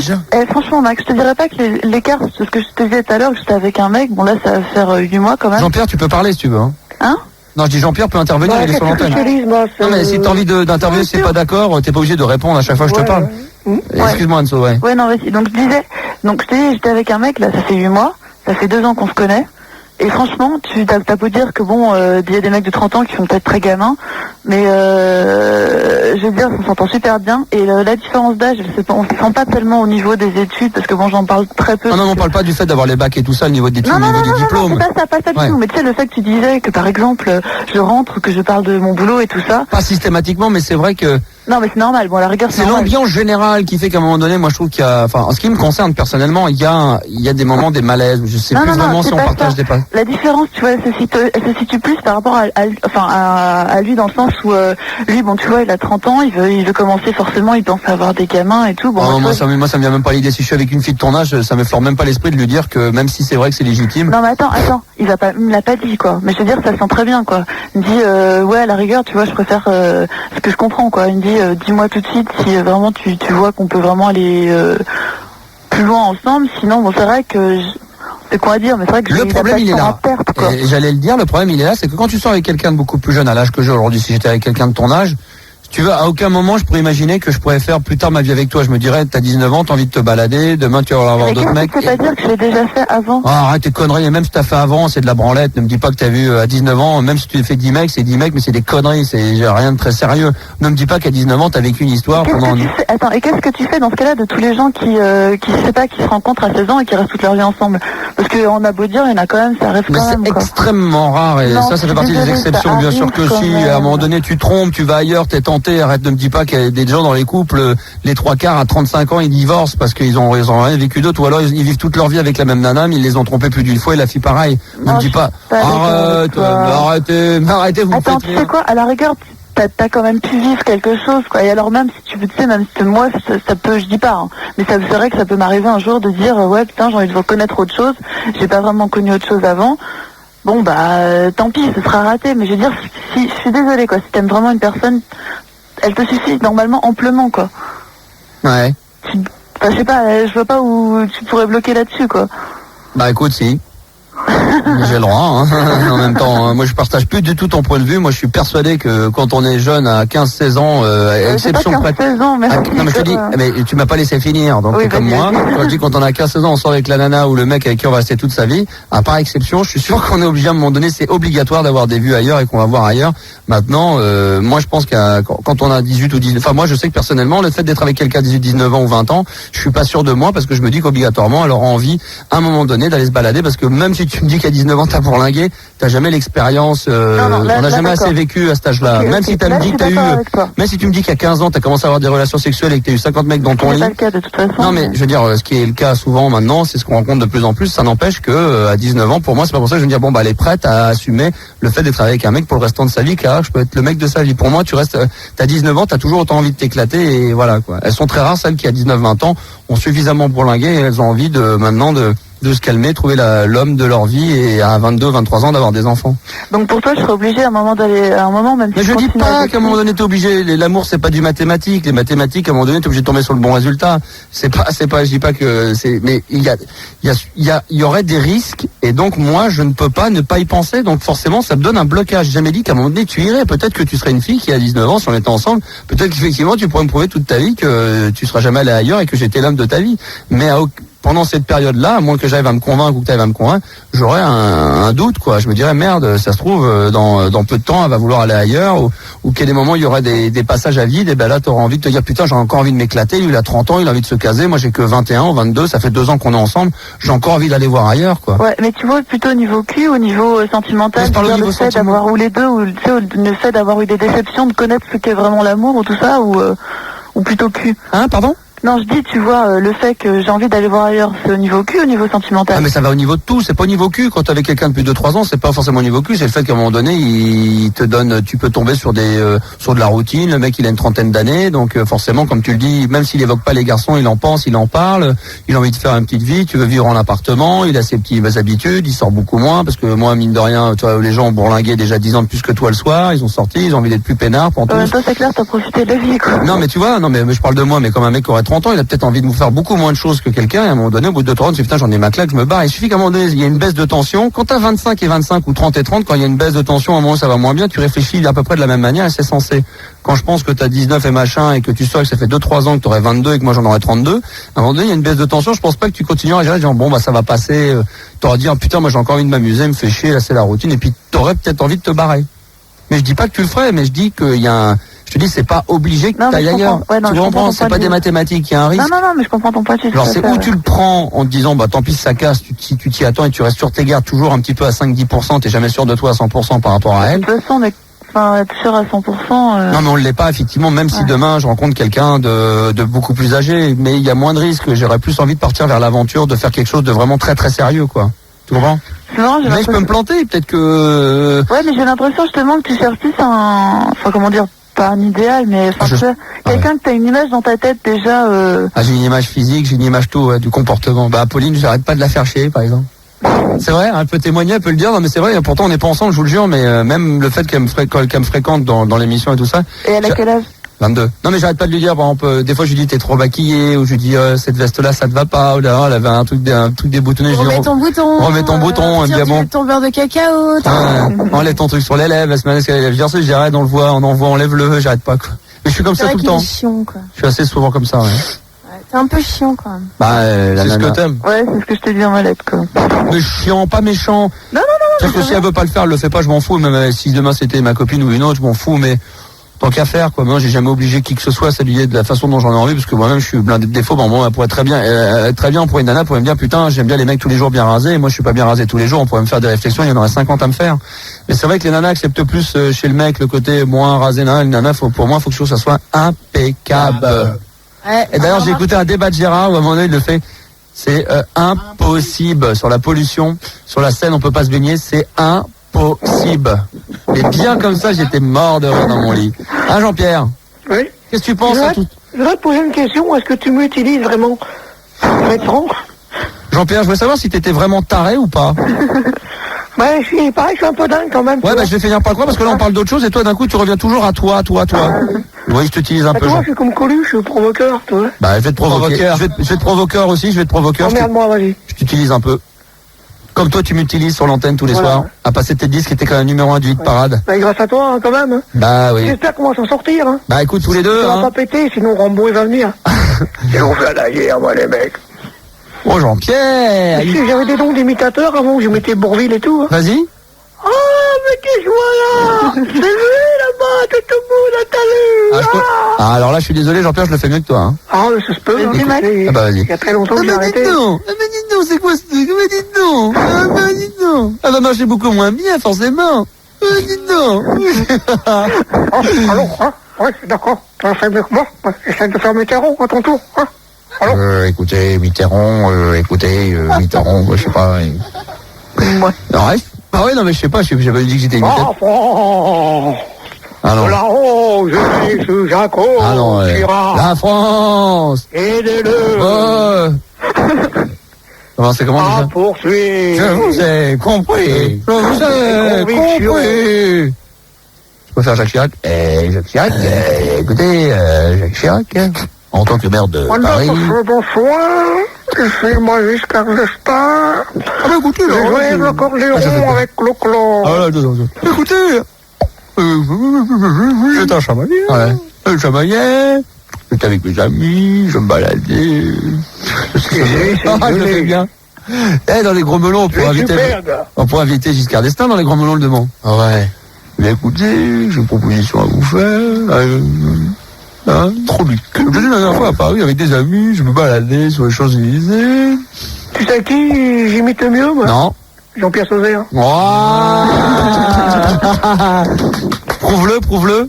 D: franchement, Max, je te dirais pas que l'écart, c'est ce que je te disais tout à l'heure, que j'étais avec un mec, bon là ça va faire 8 mois quand même.
B: Jean-Pierre, tu peux parler si tu veux.
D: Hein?
B: Non, je dis Jean-Pierre peut intervenir, il est sur l'antenne. Non, mais si t'as envie d'intervenir, si t'es pas d'accord, t'es pas obligé de répondre à chaque fois que je te parle. Excuse-moi, Anso, ouais.
D: Ouais, non, vas-y. Donc, je disais, je te dis, j'étais avec un mec, là, ça fait 8 mois. Ça fait 2 ans qu'on se connaît. Et franchement, t'as beau dire que bon, il y a des mecs de 30 ans qui sont peut-être très gamins, mais je veux dire, on s'entend super bien. Et la différence d'âge, on se sent pas tellement au niveau des études, parce que bon, j'en parle très peu.
B: Non, on parle pas du fait d'avoir les bacs et tout ça, le niveau d'études, le niveau du diplôme.
D: Non, c'est pas ça du tout. Mais tu sais, le fait que tu disais que par exemple, je rentre, que je parle de mon boulot et tout ça.
B: Pas systématiquement, mais c'est vrai que...
D: Non, mais c'est normal. Bon, à la rigueur,
B: c'est l'ambiance générale qui fait qu'à un moment donné, moi je trouve qu'il y a, enfin, en ce qui me concerne personnellement, il y a des moments, des malaises. Je sais plus vraiment si on partage des pas.
D: La différence, tu vois, elle se situe plus par rapport à lui dans le sens où lui, bon, tu vois, il a 30 ans, il veut commencer forcément, il pense avoir des gamins et tout. Bon,
B: moi, ça me vient même pas l'idée. Si je suis avec une fille de ton âge, ça me flore même pas l'esprit de lui dire que même si c'est vrai que c'est légitime.
D: Non, mais attends, il me l'a pas dit, quoi. Mais je veux dire, ça sent très bien, quoi. Il me dit, ouais, à la rigueur, tu vois, je préfère ce que je comprends, quoi. Il me dit, dis-moi tout de suite si vraiment tu vois qu'on peut vraiment aller plus loin ensemble. Sinon, bon, c'est vrai que c'est quoi à dire, mais c'est vrai que
B: le problème il est là. J'allais le dire, le problème il est là, c'est que quand tu sors avec quelqu'un de beaucoup plus jeune à l'âge que j'ai aujourd'hui, si j'étais avec quelqu'un de ton âge, tu veux, à aucun moment je pourrais imaginer que je pourrais faire plus tard ma vie avec toi. Je me dirais, t'as 19 ans, t'as envie de te balader, demain tu vas avoir d'autres mecs.
D: Mais qu'est-ce que tu veux dire que je l'ai déjà fait avant?
B: Ah, arrête tes conneries, et même si t'as fait avant, c'est de la branlette. Ne me dis pas que t'as vu à 19 ans, même si tu fais 10 mecs, c'est 10 mecs, mais c'est des conneries, c'est rien de très sérieux. Ne me dis pas qu'à 19 ans, t'as vécu une histoire pendant...
D: Attends, et qu'est-ce que tu fais dans ce cas-là de tous les gens qui se rencontrent à 16 ans et qui restent toute leur vie ensemble? Parce qu'on a beau dire, il y en a quand même, ça arrive quand même.
B: Mais c'est extrêmement rare, et ça fait partie des exceptions, bien sûr que si. À un moment donné, tu trompes, tu vas ailleurs, t'es tenté, arrête de me dire pas qu'il y a des gens dans les couples, les 3/4 à 35 ans, ils divorcent parce qu'ils ont rien vécu d'autre, ou alors ils vivent toute leur vie avec la même nana, mais ils les ont trompés plus d'une fois et la fille pareil. Ne me dis pas, arrêtez, vous
D: Attends, tu sais quoi, à la rigueur, t'as quand même pu vivre quelque chose, quoi. Et alors même si tu veux, tu sais, même si moi, ça peut, je dis pas, hein, mais c'est vrai que ça peut m'arriver un jour de dire, ouais, putain, j'ai envie de connaître autre chose, j'ai pas vraiment connu autre chose avant. Bon, bah, tant pis, ce sera raté, mais je veux dire, si je suis désolée, quoi, si t'aimes vraiment une personne, elle te suffit normalement amplement, quoi.
B: Ouais.
D: Enfin, je sais pas, je vois pas où tu pourrais bloquer là-dessus, quoi.
B: Bah écoute, si. J'ai le droit, hein. En même temps, moi je partage plus du tout ton point de vue. Moi je suis persuadé que quand on est jeune à 15-16 ans, exception
D: près. 15-16 ans, mais
B: non mais je te dis, mais tu m'as pas laissé finir. Donc oui, comme moi, quand je dis quand on a 15-16 ans, on sort avec la nana ou le mec avec qui on va rester toute sa vie. Par exception, je suis sûr qu'on est obligé à un moment donné, c'est obligatoire d'avoir des vues ailleurs et qu'on va voir ailleurs. Maintenant, moi je pense quand on a 18 ou 19, enfin moi je sais que personnellement, le fait d'être avec quelqu'un à 18, 19 ans ou 20 ans, je suis pas sûr de moi parce que je me dis qu'obligatoirement, elle aura envie à un moment donné d'aller se balader parce que même si tu me dis qu'à 19 ans t'as bourlingué, t'as jamais l'expérience, on n'a jamais assez vécu à cet âge-là. Même si tu me dis que t'as eu, même si tu me dis qu'à 15 ans t'as commencé à avoir des relations sexuelles et que t'as eu 50 mecs dans ton lit.
D: C'est pas le cas de toute façon.
B: Non mais je veux dire, ce qui est le cas souvent maintenant, c'est ce qu'on rencontre de plus en plus. Ça n'empêche que à 19 ans, pour moi, c'est pas pour ça que je veux dire bon bah elle est prête à assumer le fait d'être avec un mec pour le restant de sa vie, car je peux être le mec de sa vie. Pour moi, t'as 19 ans, t'as toujours autant envie de t'éclater et voilà quoi. Elles sont très rares celles qui à 19-20 ans ont suffisamment bourlingué et elles ont envie de se calmer, trouver l'homme de leur vie et à 22, 23 ans d'avoir des enfants.
D: Donc pour toi, je serais obligé à un moment même
B: mais je dis pas qu'à un moment donné t'es obligé, l'amour c'est pas du mathématique, les mathématiques à un moment donné t'es obligé de tomber sur le bon résultat. C'est pas, je dis pas que c'est, mais il y aurait des risques et donc moi je ne peux pas ne pas y penser, donc forcément ça me donne un blocage. J'ai jamais dit qu'à un moment donné tu irais, peut-être que tu serais une fille qui a 19 ans si on était ensemble, peut-être qu'effectivement tu pourrais me prouver toute ta vie que tu seras jamais allé ailleurs et que j'étais l'homme de ta vie, mais pendant cette période-là, à moins que j'arrive à me convaincre ou que tu arrives à me convaincre, j'aurais un doute, quoi. Je me dirais, merde, ça se trouve, dans peu de temps, elle va vouloir aller ailleurs, ou qu'à des moments, il y aurait des passages à vide, et ben là, tu auras envie de te dire, putain, j'ai encore envie de m'éclater, lui, il a 30 ans, il a envie de se caser, moi, j'ai que 21 ou 22, ça fait 2 ans qu'on est ensemble, j'ai encore envie d'aller voir ailleurs, quoi.
D: Ouais, mais tu vois, plutôt au niveau cul, au niveau sentimental, le fait d'avoir, ou les deux, ou le fait d'avoir eu des déceptions, de connaître ce qu'est vraiment l'amour, ou tout ça, ou plutôt cul.
B: Hein, pardon?
D: Non, je dis, tu vois, le fait que j'ai envie d'aller voir ailleurs, c'est au niveau cul, au niveau sentimental.
B: Ah, mais ça va au niveau de tout, c'est pas au niveau cul. Quand t'es avec quelqu'un depuis 2-3 ans, c'est pas forcément au niveau cul, c'est le fait qu'à un moment donné, il te donne, tu peux tomber sur sur de la routine, le mec il a une trentaine d'années, donc forcément, comme tu le dis, même s'il évoque pas les garçons, il en pense, il en parle, il a envie de faire une petite vie, tu veux vivre en appartement, il a ses petites habitudes, il sort beaucoup moins, parce que moi, mine de rien, tu vois, les gens ont bourlingué déjà 10 ans de plus que toi le soir, ils ont sorti, ils ont envie d'être plus peinards pour tous.
D: Toi, c'est clair, t'as profité de la vie, quoi.
B: Non, mais tu vois, mais je parle de moi, mais comme un mec qui aurait 30 ans, il a peut-être envie de faire beaucoup moins de choses que quelqu'un, et à un moment donné, au bout de 2-3 ans, tu dis, putain, j'en ai ma claque, je me barre. Il suffit qu'à un moment donné, il y a une baisse de tension. Quand t'as 25 et 25 ou 30 et 30, quand il y a une baisse de tension, à un moment ça va moins bien, tu réfléchis à peu près de la même manière et c'est censé. Quand je pense que t'as 19 et machin et que tu sors et que ça fait 2-3 ans que t'aurais 22 et que moi j'en aurais 32, à un moment donné, il y a une baisse de tension, je pense pas que tu continueras à gérer, genre, bon, bah, ça va passer, t'auras dit, oh, putain, moi j'ai encore envie de m'amuser, me fait chier, là c'est la routine, et puis t'aurais peut-être envie de te barrer. Mais je dis pas que tu le ferais, mais je dis qu'il y a je te dis, c'est pas obligé que tu ailles ailleurs.
D: Ouais, non,
B: tu comprends, c'est pas des mathématiques, il y a un risque.
D: Non, mais je comprends ton point de vue.
B: Alors c'est où tu le prends en te disant, bah tant pis ça casse, si tu t'y attends et tu restes sur tes gardes toujours un petit peu à 5-10%, t'es jamais sûr de toi à 100% par rapport à elle.
D: De toute façon, être sûr à 100%.
B: Non mais on l'est pas effectivement, même si demain je rencontre quelqu'un de beaucoup plus âgé, mais il y a moins de risques, j'aurais plus envie de partir vers l'aventure, de faire quelque chose de vraiment très très sérieux, quoi. Tu comprends?
D: Non,
B: mais je peux me planter, peut-être que...
D: Ouais, mais j'ai l'impression justement que tu cherches plus pas un idéal, mais quelqu'un que t'as une image dans ta tête déjà.
B: J'ai une image physique, j'ai une image tout, du comportement. Bah Pauline, j'arrête pas de la faire chier, par exemple. C'est vrai, elle peut témoigner, elle peut le dire, non mais c'est vrai, pourtant on n'est pas ensemble, je vous le jure, mais même le fait qu'elle me fréquente dans l'émission et tout ça.
D: Et elle a quel âge?
B: 22. Non mais j'arrête pas de lui dire, par exemple, des fois je lui dis t'es trop maquillée, ou je lui dis cette veste là ça te va pas, ou là elle avait un truc déboutonné, je lui dis
C: remets ton bouton,
B: elle me dit bon,
C: ton beurre de cacao,
B: enlève ton truc sur les lèvres, elle se met à dire ça, je dis arrête, on le voit, on envoie, enlève-le, j'arrête pas quoi. Mais je suis comme ça tout le temps.
C: Chiant, quoi.
B: Je suis assez souvent comme ça, ouais.
C: T'es un peu chiant quand même.
B: Bah c'est ce que t'aimes.
D: Ouais, c'est ce que je t'ai dit en mallette quoi.
B: Mais chiant, pas méchant.
D: Non.
B: Parce que si elle veut pas le faire, elle le fait pas, je m'en fous, même si demain c'était ma copine ou une autre, je m'en fous, mais tant qu'à faire, quoi. Moi, j'ai jamais obligé qui que ce soit à s'habiller de la façon dont j'en ai envie, parce que moi-même, je suis blindé de défauts. Bon, moi, elle pourrait très bien, pour une nana, pourrait me dire, putain, j'aime bien les mecs tous les jours bien rasés, et moi, je suis pas bien rasé tous les jours, on pourrait me faire des réflexions, il y en aurait 50 à me faire. Mais c'est vrai que les nanas acceptent plus chez le mec le côté moins rasé, les nanas, pour moi, faut que ça soit impeccable. Ouais, et d'ailleurs, j'ai écouté un débat de Gérard où à un moment donné, il le fait. C'est impossible sur la pollution, sur la Seine, on peut pas se baigner, c'est impossible. Et bien comme ça, j'étais mort de rire dans mon lit. Hein, Jean-Pierre?
E: Oui.
B: Qu'est-ce que tu penses à tout?
E: Je voudrais te poser une question. Est-ce que tu m'utilises vraiment? Je vais être franc.
B: Jean-Pierre, je voulais savoir si t'étais vraiment taré ou pas.
E: Ouais, je suis un peu dingue quand même.
B: Ouais, bah je vais finir par quoi, parce que là on parle d'autre chose et toi d'un coup tu reviens toujours à toi. Oui, je t'utilise un peu.
E: Toi, je suis comme Colu, je suis provoqueur, toi.
B: Bah je vais te provoquer. Je vais te provoqueur aussi, je vais te provoquer.
E: Emmerde-moi, vas-y.
B: Je t'utilise un peu. Comme toi, tu m'utilises sur l'antenne tous les soirs, à passer tes disques qui étaient quand même numéro 1 du hit parade.
E: Bah, grâce à toi, hein, quand même.
B: Bah oui.
E: J'espère qu'on va s'en sortir. Hein.
B: Bah écoute, tous les deux.
E: Ça va pas péter, sinon Rambo il va venir. Ils vont faire la guerre, moi, les mecs.
B: Oh, Jean-Pierre.
E: Tu sais, j'avais des dons d'imitateurs avant, je mettais Bourville et tout. Hein.
B: Vas-y.
E: Oh, mais qui je vois là? C'est lui là-bas, tout le monde a talé.
B: Ah, alors là, je suis désolé, Jean-Pierre, je le fais mieux que toi. Hein.
E: Ah, mais ça se peut.
B: Ah bah vas-y.
E: Il y a très longtemps que j'ai arrêté.
B: Dites donc, c'est quoi ce truc? Mais dites donc. Dites donc. Elle va marcher beaucoup moins bien, forcément. Dites donc.
E: Alors, hein? Ouais, d'accord. Tu vas faire mieux que moi. Essaye de faire Mitterrand à ton tour. Hein?
B: Écoutez, Mitterrand, Mitterrand, je sais pas.
D: Ouais.
B: Ouais. Ah ouais, non, mais je sais pas, j'avais dit que j'étais imitateur.
E: Ah non. Là-haut, je suis sous Jaco.
B: Ah non, la France.
E: Aidez-le.
B: Oh. Comment c'est comment déjà?
E: Poursuivre.
B: Je vous ai compris. Je vous ai compris. Je peux faire Jacques Chirac. Jacques Chirac, écoutez, Jacques Chirac, en tant que maire de Paris.
E: Bonsoir. C'est moi Giscard d'Estaing.
B: Ah bah écoutez,
E: je jouais l'accordéon avec Clo-Clo.
B: Ah là, écoutez, j'étais un chamaillé. Ouais. Un chamaillé. J'étais avec mes amis, je me baladais. Je le fais bien. Dans les gros melons, on pourrait inviter Giscard d'Estaing dans les gros melons le Mans. Ah ouais. Mais écoutez, j'ai une proposition à vous faire. Trop vite. Je l'ai dit la dernière fois à Paris avec des amis, je me baladais sur les Champs-Élysées.
E: Tu sais qui j'imite le mieux, moi?
B: Non.
E: Jean-Pierre Sauzet.
B: Prouve-le.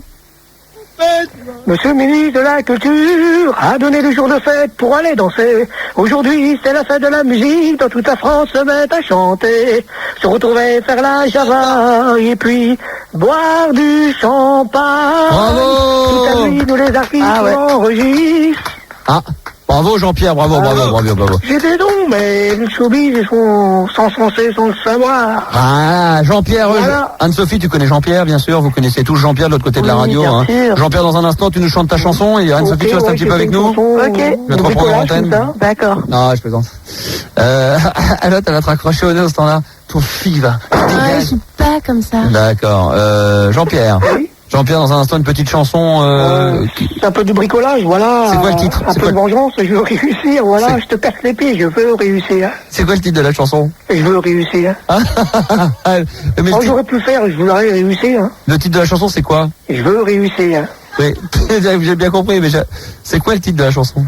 E: Monsieur le ministre de la Culture a donné le jour de fête pour aller danser. Aujourd'hui, c'est la fête de la musique, dans toute la France se met à chanter. Se retrouver, faire la java, et puis boire du champagne.
B: Bravo!
E: Toute la nuit, nous les artistes enregistrent.
B: Ah, bravo Jean-Pierre, bravo.
E: J'ai des dons, mais le showbiz, ils sont censés sans le savoir.
B: Ah, Jean-Pierre,
E: voilà.
B: Anne-Sophie, tu connais Jean-Pierre, bien sûr, vous connaissez tous Jean-Pierre de l'autre côté de la radio. Hein. Jean-Pierre, dans un instant, tu nous chantes ta chanson, et Anne-Sophie, tu restes un petit peu avec nous.
D: Ok.
B: Je vais te reprendre l'antenne.
D: D'accord.
B: Non, je plaisante. Alors, elle va te raccrocher au nez au standard. Ton fille va.
C: Je suis pas comme ça.
B: D'accord. Jean-Pierre. Oui. Jean-Pierre, dans un instant, une petite chanson.
E: C'est un peu du bricolage, voilà.
B: C'est quoi le titre?
E: Un peu de vengeance, je veux réussir, voilà. Je te perce les pieds, je veux réussir.
B: C'est quoi le titre de la chanson?
E: Je veux réussir.
B: Mais
E: j'aurais pu le faire, je voudrais réussir. Hein.
B: Le titre de la chanson, c'est quoi?
E: Je veux réussir.
B: Oui, j'ai bien compris, mais c'est quoi le titre de la chanson?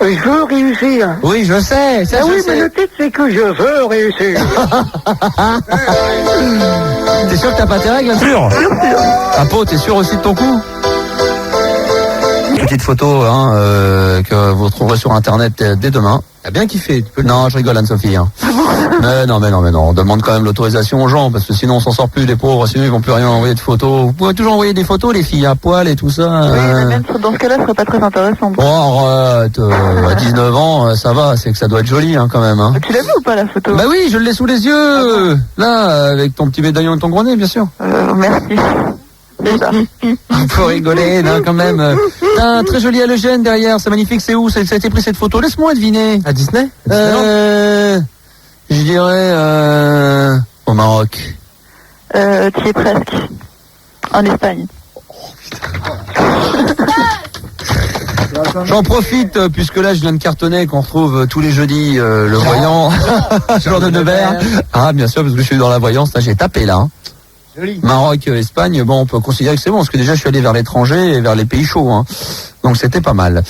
E: Je veux réussir.
B: Oui, je sais. Ça,
E: oui, mais le titre, c'est que je veux réussir.
B: T'es sûr que t'as pas tes règles? Sûr. Ah, Po, t'es sûr aussi de ton coup? Petite photo que vous retrouverez sur internet dès demain. T'as bien kiffé. Non, je rigole, Anne-Sophie. Hein. Mais non. On demande quand même l'autorisation aux gens, parce que sinon on s'en sort plus, les pauvres. Sinon ils vont plus rien envoyer de photos. Vous pouvez toujours envoyer des photos, les filles à poil et tout ça.
D: Oui, mais même dans ce cas-là, ce serait pas très intéressant.
B: Bon, arrête. À 19 ans, ça va. C'est que ça doit être joli, hein, quand même. Hein.
D: Tu l'as vu ou pas, la photo?
B: Bah oui, je l'ai sous les yeux. Là, avec ton petit médaillon et ton gros nez, bien sûr.
D: Merci.
B: Faut rigoler, non, quand même. T'as un très joli halogène derrière, c'est magnifique. C'est où ça a été pris cette photo? Laisse-moi deviner. À Disney? Je dirais au Maroc.
D: Tu y es presque. En Espagne.
B: J'en profite, puisque là je viens de cartonner, qu'on retrouve tous les jeudis le voyant, Jean de Nevers. Ah, bien sûr, parce que je suis dans la voyance, là j'ai tapé là. Hein. Maroc, Espagne, bon, on peut considérer que c'est bon, parce que déjà je suis allé vers l'étranger et vers les pays chauds, hein. Donc c'était pas mal.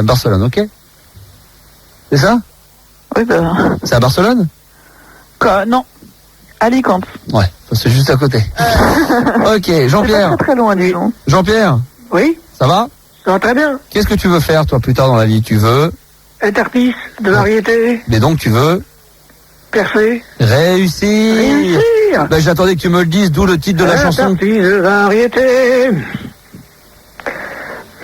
B: Barcelone, ok? C'est ça?
D: Oui, bah...
B: C'est à Barcelone?
D: Quoi? Non. Alicante.
B: Ouais, c'est juste à côté. Ok, Jean-Pierre.
D: C'est pas très loin, disons.
B: Jean-Pierre?
E: Oui?
B: Ça va?
E: Ça va très bien.
B: Qu'est-ce que tu veux faire, toi, plus tard dans la vie? Tu veux?
E: Être artiste de variété.
B: Mais donc tu veux?
E: Percer.
B: Réussir. Ben, j'attendais que tu me le dises, d'où le titre de la chanson.
E: Artiste de variété.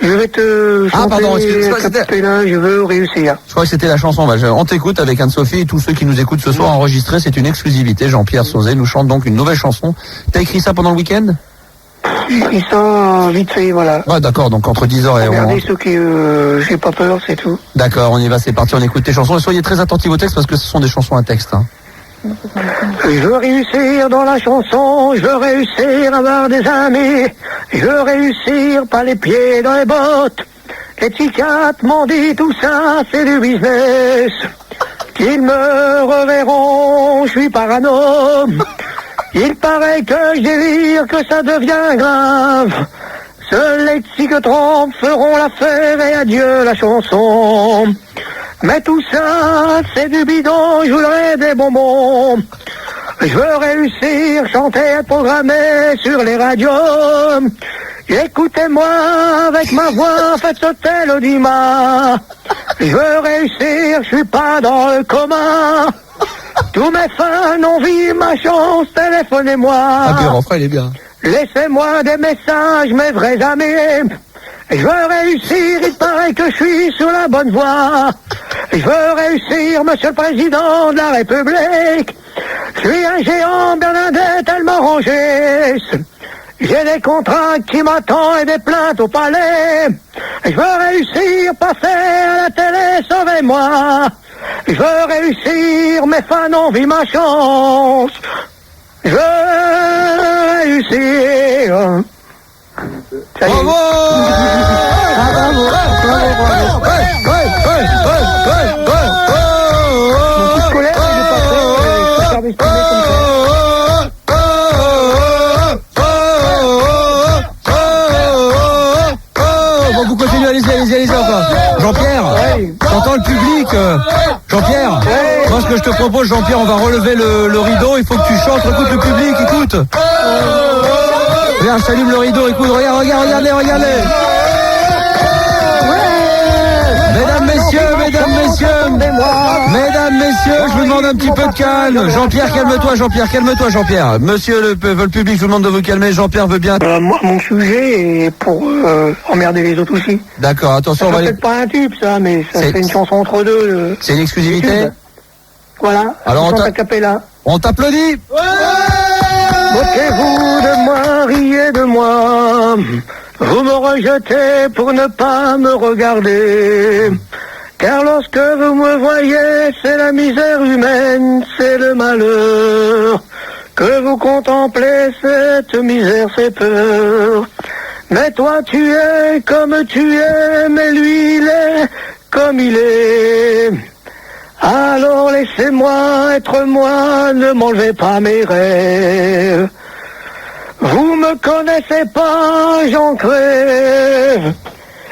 E: Je vais te chanter,
B: pardon, excuse-moi,
E: là, je veux réussir.
B: Je crois que c'était la chanson. On t'écoute avec Anne-Sophie et tous ceux qui nous écoutent ce soir enregistrés. C'est une exclusivité. Jean-Pierre Sauzet nous chante donc une nouvelle chanson. T'as écrit ça pendant le week-end?
E: j'écris ça vite fait, voilà.
B: Ouais, d'accord, donc entre 10h et 11h.
E: Regardez ceux qui... j'ai pas peur, c'est tout.
B: D'accord, on y va, c'est parti, on écoute tes chansons. Et soyez très attentifs au texte parce que ce sont des chansons à texte. Hein.
E: Je veux réussir dans la chanson, je veux réussir à avoir des amis, je veux réussir pas les pieds dans les bottes. Les psychiatres m'ont dit tout ça, c'est du business. Qu'ils me reverront, je suis parano. Il paraît que je délire, que ça devient grave. Seuls les psychotropes feront l'affaire et adieu la chanson. Mais tout ça, c'est du bidon, je voudrais des bonbons. Je veux réussir, chanter, être programmé sur les radios. Écoutez-moi avec ma voix, faites sauter l'audimat. Je veux réussir, je suis pas dans le coma. Tous mes fans ont vu ma chance, téléphonez-moi.
B: Ah, puis le refrain, il est bien.
E: Laissez-moi des messages, mes vrais amis. Je veux réussir, il paraît que je suis sur la bonne voie. Je veux réussir, monsieur le président de la République. Je suis un géant, Bernadette, elle m'a rangé. J'ai des contrats qui m'attendent et des plaintes au palais. Je veux réussir, passer à la télé, sauvez-moi. Je veux réussir, mes fans ont vu ma chance. Je veux réussir. Ça y est.
B: Bravo! Vous continuez, allez-y encore. Jean-Pierre, t'entends le public Jean-Pierre, moi ce que je te propose, Jean-Pierre, on va relever le rideau, il faut que tu chantes, écoute le public, écoute. Regarde, je t'allume le rideau, écoute, regardez. Mesdames, messieurs, je vous demande un petit peu de calme. Jean-Pierre, calme-toi, Jean-Pierre. Monsieur le public, je vous demande de vous calmer. Jean-Pierre veut bien.
E: Moi, mon sujet est pour emmerder les autres aussi.
B: D'accord, attention, on va aller.
E: C'est pas un tube, ça, mais ça fait une chanson entre deux.
B: C'est une exclusivité.
E: Voilà.
B: Alors, on t'applaudit.
E: Moquez-vous de moi, riez de moi. Vous me rejetez pour ne pas me regarder. Car lorsque vous me voyez, c'est la misère humaine, c'est le malheur. Que vous contemplez, cette misère fait peur. Mais toi tu es comme tu es, mais lui il est comme il est. Alors laissez-moi être moi, ne m'enlevez pas mes rêves. Vous me connaissez pas, j'en crève.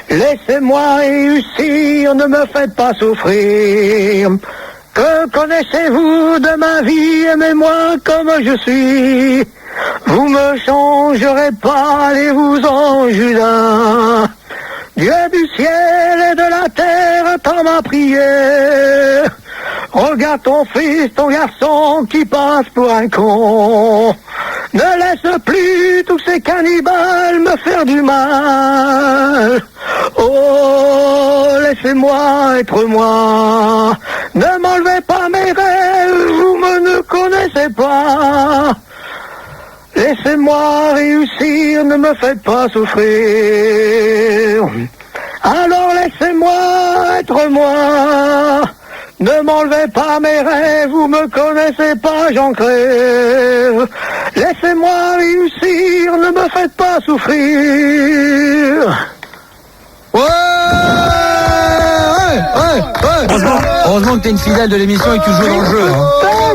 E: Laissez-moi réussir, ne me faites pas souffrir. Que connaissez-vous de ma vie, aimez-moi comme je suis. Vous me changerez pas, allez-vous-en, Judas. Dieu du ciel et de la terre, t'en m'as prié. Regarde ton fils, ton garçon qui passe pour un con. Ne laisse plus tous ces cannibales me faire du mal. Oh, laissez-moi être moi. Ne m'enlevez pas mes rêves, vous ne connaissez pas. Laissez-moi réussir, ne me faites pas souffrir. Alors laissez-moi être moi. Ne m'enlevez pas mes rêves, vous me connaissez pas, j'en crève. Laissez-moi réussir, ne me faites pas souffrir.
B: Heureusement que t'es une fidèle de l'émission et que tu joues dans le jeu. Hein.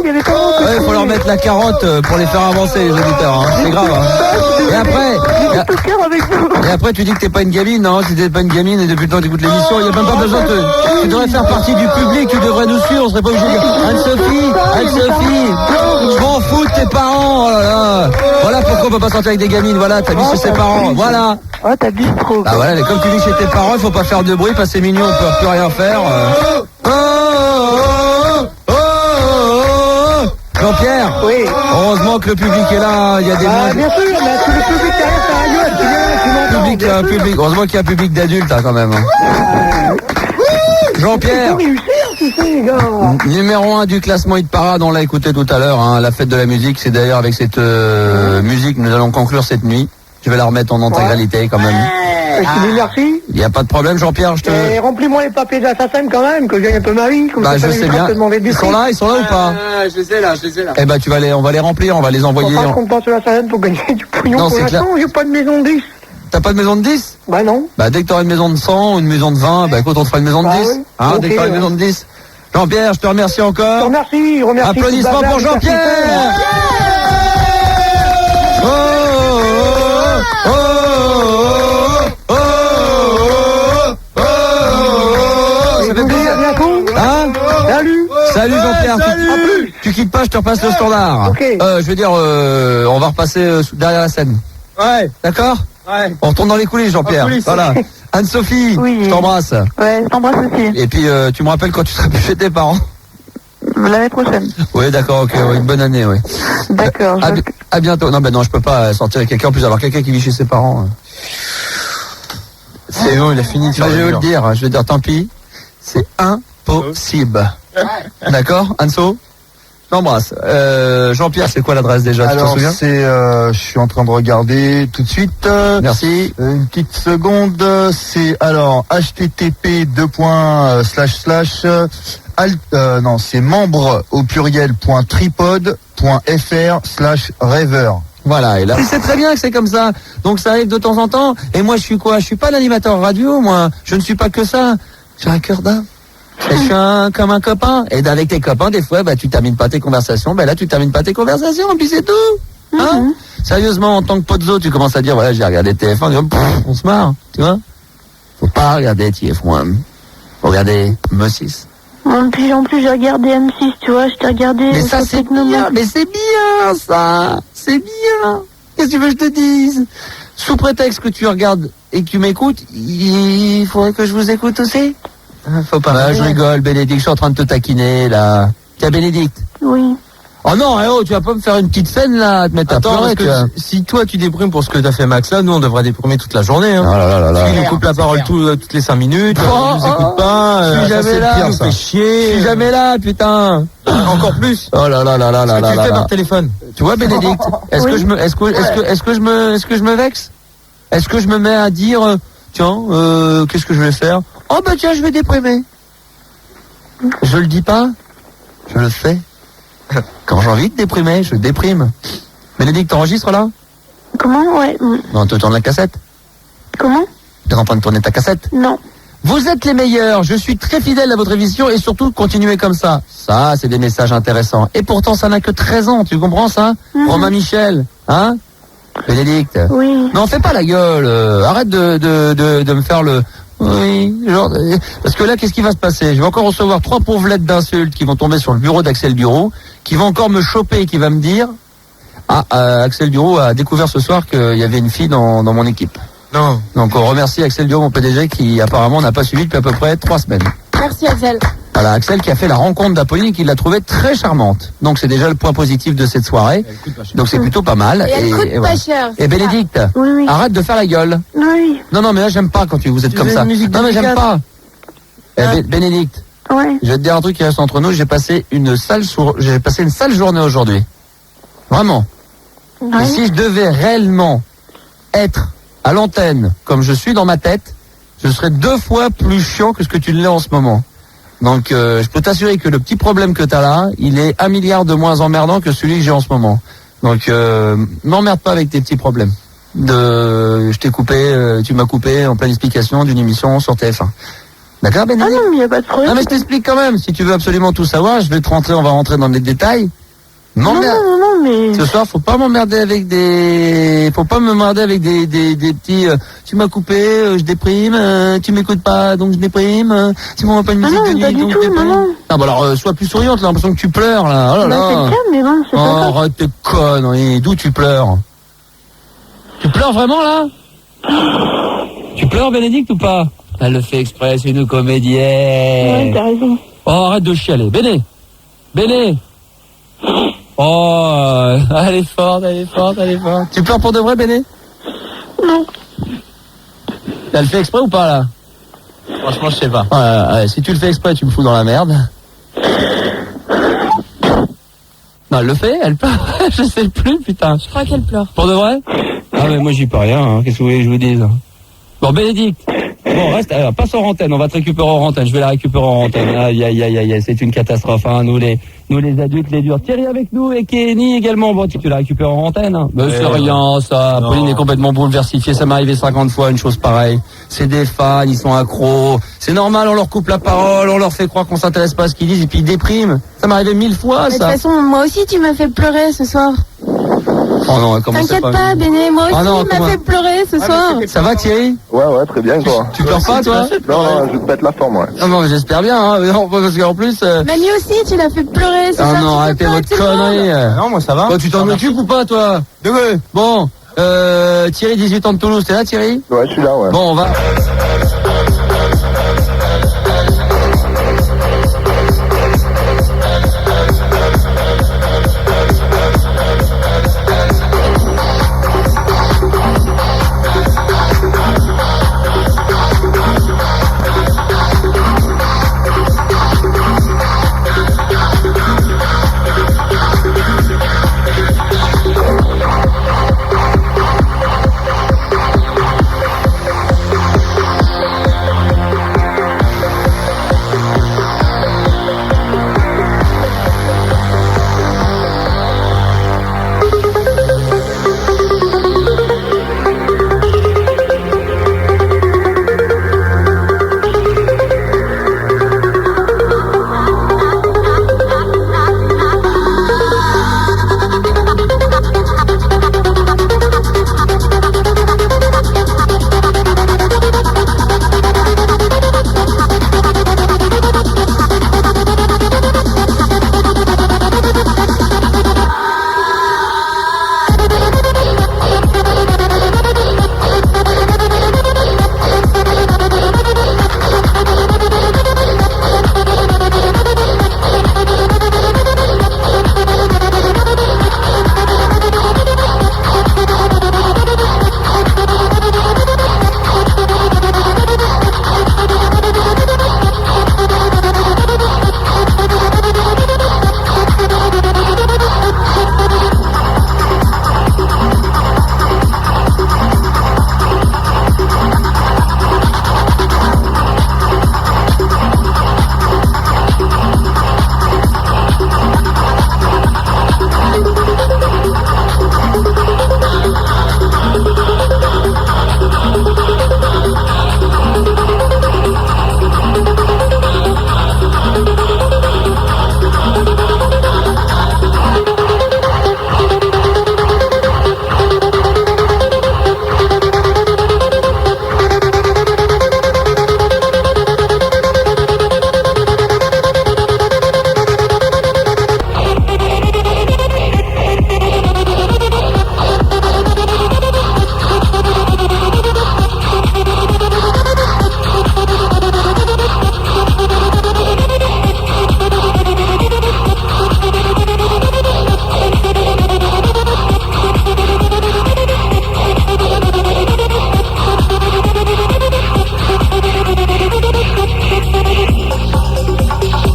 B: Il faut leur mettre la carotte pour les faire avancer, les auditeurs. Hein. C'est grave. Hein. Et après, tu dis que t'es pas une gamine. Non, si t'es pas une gamine et depuis le temps t'écoutes l'émission, il n'y a même pas besoin de... Tu devrais faire partie du public, tu devrais nous suivre. On serait pas obligé de dire Anne-Sophie, je m'en fous de tes parents. Oh là là. Voilà pourquoi on peut pas sortir avec des gamines. Voilà, t'habites chez ses parents. Voilà.
D: Ouais, t'abuses trop.
B: Ah voilà, comme tu dis chez tes parents, il faut pas faire de bruit, parce que c'est mignon, on peut plus rien faire. Jean-Pierre,
E: oui.
B: Heureusement que le public est là, il y a des moins...
E: Bien sûr, mais tout le public derrière ta radio,
B: Il y a un public, heureusement qu'il y a un public d'adultes hein, quand même. Jean-Pierre, numéro 1 du classement Hit Parade, on l'a écouté tout à l'heure, hein, la fête de la musique, c'est d'ailleurs avec cette musique que nous allons conclure cette nuit. Je vais la remettre en intégralité quand même.
E: Je te dis merci.
B: Il n'y a pas de problème, Jean-Pierre, je te...
E: Et remplis-moi les papiers de l'assassin quand même, que je gagne un peu ma vie. Comme
B: Bah,
E: ça,
B: je
E: ça
B: sais
E: m'évitera
B: bien.
E: de te demander du
B: Ils sont
E: fric.
B: là ou pas?
A: Je les ai là, je les ai là.
B: Eh ben, on va les remplir, on va les
E: Faut
B: envoyer.
E: pas qu'on pense sur l'assassin pour gagner du pognon.
B: Non,
E: Pour
B: c'est clair.
E: l'instant, j'ai pas de maison de 10.
B: T'as pas de maison de 10?
E: Bah non.
B: Bah, dès que t'auras une maison de 100 ou une maison de 20, bah, écoute, on te fera une maison de
E: Bah
B: 10.
E: oui.
B: Hein,
E: Ok,
B: dès que t'auras une
E: ouais.
B: maison de 10. Jean-Pierre, je te remercie
E: Je te
B: encore.
E: remercie, je remercie.
B: Applaudissements
E: tout le
B: pour
E: bazar,
B: Jean-Pierre! Oh, oh, oh, oh, oh, oh, oh. Ça fait plaisir.
E: À bientôt.
B: Hein?
E: Salut.
B: Salut Jean-Pierre.
E: Salut.
B: Tu quittes pas, je te repasse le standard.
E: Ok.
B: Je veux dire, on va repasser derrière la scène.
A: Ouais,
B: D'accord?
A: ouais.
B: On retourne dans les coulisses, Jean-Pierre.
A: En coulisses.
B: Voilà. Anne-Sophie,
D: Oui.
B: je t'embrasse.
D: Ouais, je t'embrasse aussi.
B: Et puis, tu me rappelles quand tu seras plus chez tes parents.
D: L'année prochaine.
B: Oui, d'accord, ok, ouais, une bonne année, oui.
D: D'accord.
B: À bientôt. Non, ben non, je peux pas sortir avec quelqu'un, en plus avoir quelqu'un qui vit chez ses parents.
A: C'est bon, il a fini de faire
B: Je vais
A: le
B: le
A: mur.
B: dire, je vais dire tant pis. C'est impossible. D'accord, Anso? Je t'embrasse. Jean-Pierre, c'est quoi l'adresse déjà? Tu t'en
F: Alors
B: souviens?
F: c'est, je suis en train de regarder tout de suite.
B: Merci.
F: Une petite seconde. C'est alors http non, c'est membre au pluriel .tripod.fr/rêver.
B: Voilà, et là, c'est très bien que c'est comme ça. Donc ça arrive de temps en temps. Et moi, je suis quoi? Je suis pas l'animateur radio, moi. Je ne suis pas que ça. J'ai un cœur d'homme. Et je suis comme un copain. Et avec tes copains, des fois, bah, tu termines pas tes conversations. Bah, là, tu termines pas tes conversations, et puis c'est tout. Hein? Sérieusement, en tant que potezo, tu commences à dire, voilà, j'ai regardé TF1, on se marre, tu vois? Faut pas regarder TF1. Faut regarder M6.
D: En plus, j'ai regardé M6, tu vois, je t'ai regardé.
B: Mais ça, c'est bien, mais c'est bien, ça. C'est bien. Qu'est-ce que tu veux que je te dise? Sous prétexte que tu regardes et que tu m'écoutes, il faudrait que je vous écoute aussi.
A: Faut pas.
B: Bah, je rigole, Bénédicte, je suis en train de te taquiner, là. Tiens, Bénédicte.
D: Oui.
B: Oh non, tu vas pas me faire une petite scène, là, à te mettre
A: Attends,
B: à pleurer,
A: parce
B: tu vois.
A: que si toi tu déprimes pour ce que t'as fait Max là, nous on devrait déprimer toute la journée. Hein.
B: Oh là là là là.
A: Il nous coupe la parole toutes les 5 minutes, il nous écoute pas,
B: je suis
A: ça,
B: jamais
A: c'est
B: là,
A: le pire,
B: nous
A: ça.
B: fait
A: chier.
B: Je suis jamais là, putain.
A: Encore plus.
B: Oh là là là là là
A: Ce que
B: là
A: tu
B: là
A: fais
B: là.
A: par téléphone.
B: Tu vois, Bénédicte, est-ce que je me vexe? Est-ce que je me mets à dire, tiens, qu'est-ce que je vais faire? Oh bah tiens, je vais déprimer. Je le dis pas, je le fais. Quand j'ai envie de déprimer, je déprime. Bénédicte, t'enregistres là?
D: Comment? Ouais.
B: Non, tu tournes la cassette.
D: Comment?
B: T'es en train de tourner ta cassette.
D: Non.
B: Vous êtes les meilleurs, je suis très fidèle à votre émission et surtout continuez comme ça. Ça, c'est des messages intéressants. Et pourtant, ça n'a que 13 ans, tu comprends ça? Romain Michel, hein? Bénédicte.
D: Oui.
B: Non, fais pas la gueule, arrête de me faire le... Oui, genre... Parce que là, qu'est-ce qui va se passer? Je vais encore recevoir 3 pauvres lettres d'insultes qui vont tomber sur le bureau d'Axel Duro, qui vont encore me choper et qui va me dire... Ah, Axel Duro a découvert ce soir qu'il y avait une fille dans mon équipe.
A: Non.
B: Donc on remercie Axel Duro, mon PDG, qui apparemment n'a pas suivi depuis à peu près 3 semaines.
C: Merci Axel.
B: Voilà, Axel qui a fait la rencontre d'Apolline et qui l'a trouvée très charmante. Donc c'est déjà le point positif de cette soirée. Donc c'est plutôt pas mal.
C: Et elle coûte
B: voilà.
C: pas cher.
B: Et Bénédicte,
D: Oui, oui.
B: arrête de faire la gueule.
D: Oui.
B: Non, mais là j'aime pas quand vous êtes
A: Tu
B: comme
A: veux
B: ça.
A: une musique
B: Non mais j'aime
A: délicate?
B: pas. Bénédicte,
D: Ouais.
B: je vais te dire un truc qui reste entre nous. J'ai passé une sale journée aujourd'hui. Vraiment. Et
D: Ouais.
B: si je devais réellement être à l'antenne comme je suis dans ma tête, je serais 2 fois plus chiant que ce que tu l'es en ce moment. Donc je peux t'assurer que le petit problème que tu as là, il est 1 milliard de moins emmerdant que celui que j'ai en ce moment. Donc m'emmerde pas avec tes petits problèmes. Je t'ai coupé, tu m'as coupé en pleine explication d'une émission sur TF1. D'accord,
D: Ah
B: Bénédicte?
D: non, mais il n'y a pas de problème.
B: Non mais je t'explique quand même, si tu veux absolument tout savoir, on va rentrer dans les détails.
D: Non,
B: M'emmerde.
D: non, mais...
B: Ce soir, faut pas m'emmerder avec des petits, tu m'as coupé, je déprime, tu m'écoutes pas, donc je déprime, tu m'envoies pas une musique
D: non,
B: de nuit,
D: pas du
B: donc je
D: tout,
B: déprime.
D: non.
B: Ah bah alors, sois plus souriante, j'ai l'impression que tu pleures, là, oh là
D: Bah, c'est
B: là.
D: le cas, mais bon, c'est
B: Oh,
D: pas grave.
B: arrête tes conneries, d'où tu pleures? Tu pleures vraiment, là? Tu pleures, Bénédicte, ou pas? Elle le fait exprès, c'est une
D: Ouais,
B: comédienne.
D: t'as raison.
B: Oh, arrête de chialer. Béné. Oh, elle est forte. Tu pleures pour de vrai, Béné?
D: Non.
B: Elle le fait exprès ou pas, là?
A: Franchement, je sais pas.
B: Ouais, si tu le fais exprès, tu me fous dans la merde. Non, elle le fait? Elle pleure? Je sais plus, putain.
C: Je crois qu'elle pleure.
B: Pour de vrai? Ah mais moi j'y peux rien, hein. Qu'est-ce que vous voulez que je vous dise? Bon, Bénédicte. Bon, reste, alors, passe hors antenne, on va te récupérer hors antenne, je vais la récupérer hors antenne. Aïe, aïe, aïe, aïe, c'est une catastrophe, hein, nous les adultes, les durs. Thierry avec nous et Kenny également, bon, tu la récupères hors antenne, hein. Mais c'est rien, ça, non. Pauline est complètement bouleversifiée, ça m'est arrivé 50 fois, une chose pareille. C'est des fans, ils sont accros, c'est normal, on leur coupe la parole, on leur fait croire qu'on s'intéresse pas à ce qu'ils disent et puis ils dépriment. Ça m'est arrivé 1000 fois, ça.
C: De toute façon, moi aussi, tu m'as fait pleurer ce soir.
B: Oh non,
C: t'inquiète pas, Béné, moi aussi, il m'a fait pleurer ce soir.
B: Ça va, Thierry?
F: Ouais, très bien, quoi.
B: Tu pleures pas, toi?
F: Non, je te pète la forme, ouais.
B: Ah non, j'espère bien, hein. Non, parce qu'en plus...
C: Mamie aussi, tu l'as fait pleurer ce soir.
B: Ah non, arrêtez votre connerie.
A: Non, moi ça va.
B: Toi, tu t'en occupes ou pas, toi? Bon, Thierry, 18 ans de Toulouse, t'es là, Thierry?
F: Ouais, je suis là, ouais.
B: Bon, on va...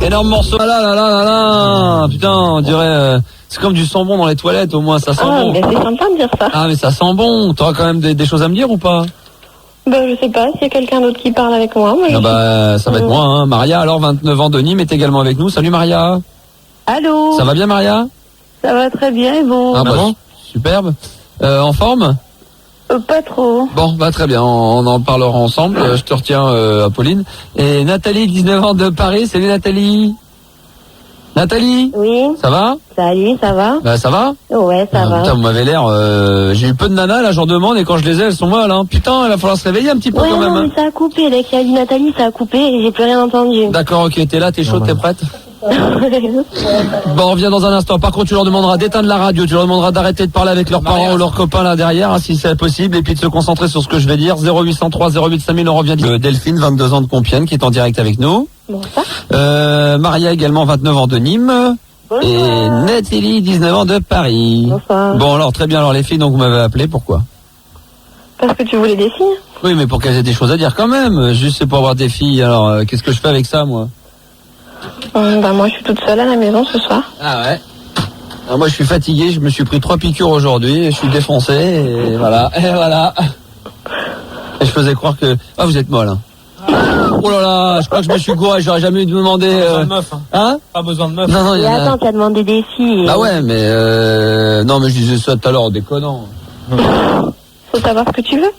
B: Énorme morceau. Ah là là là là là. Putain, on dirait... c'est comme du sambon dans les toilettes, au moins, ça sent bon.
G: Mais c'est sympa de dire ça.
B: Ah, mais ça sent bon. T'auras quand même des choses à me dire ou pas?
G: Je sais pas, s'il y a quelqu'un d'autre qui parle avec moi.
B: Ça va être moi, hein. Maria, alors 29 ans de Nîmes, est également avec nous. Salut Maria.
G: Allô.
B: Ça va bien Maria?
G: Ça va très bien, et bon.
B: Ah bon, superbe. En forme?
G: Pas trop.
B: Bon, très bien, on en parlera ensemble. Je te retiens, Apolline. Et Nathalie, 19 ans de Paris. Salut Nathalie. Nathalie?
G: Oui.
B: Ça va?
G: Salut, ça va?
B: Ça va?
G: Ouais, ça va.
B: Putain, vous m'avez l'air... j'ai eu peu de nanas, là, j'en demande, et quand je les ai, elles sont molles, hein. Putain, il va falloir se réveiller un petit peu quand même.
G: Non, mais ça a coupé. Dès qu'il a dit Nathalie, ça a coupé, et j'ai plus rien entendu.
B: D'accord, ok, t'es là, t'es chaude, t'es prête? Bon, on revient dans un instant. Par contre, tu leur demanderas d'éteindre la radio, tu leur demanderas d'arrêter de parler avec leurs parents ou leurs copains là derrière, hein, si c'est possible, et puis de se concentrer sur ce que je vais dire. 0803 08 5000, on revient. Delphine, 22 ans de Compiègne, qui est en direct avec nous.
G: Bonsoir.
B: Maria également, 29 ans de Nîmes. Bonsoir. Et Nathalie, 19 ans de Paris.
G: Bonsoir.
B: Bon, alors très bien, alors les filles, donc vous m'avez appelé, pourquoi?
G: Parce que tu voulais des filles.
B: Oui, mais pour qu'elles aient des choses à dire quand même. Juste c'est pour avoir des filles, alors qu'est-ce que je fais avec ça, moi?
G: Moi je suis toute seule à la maison ce soir.
B: Ah ouais. Alors moi je suis fatigué, je me suis pris 3 piqûres aujourd'hui, je suis défoncé et voilà. Et je faisais croire que... Ah vous êtes molle. Hein. Oh là là, je crois que je me suis gouré, j'aurais jamais dû demander...
A: Pas besoin de meuf,
B: hein.
A: Pas besoin de meuf.
B: Non,
G: Mais attends, t'as demandé des filles.
B: Ah ouais, mais non, mais je disais ça tout à l'heure en déconnant.
G: Faut savoir ce que tu veux.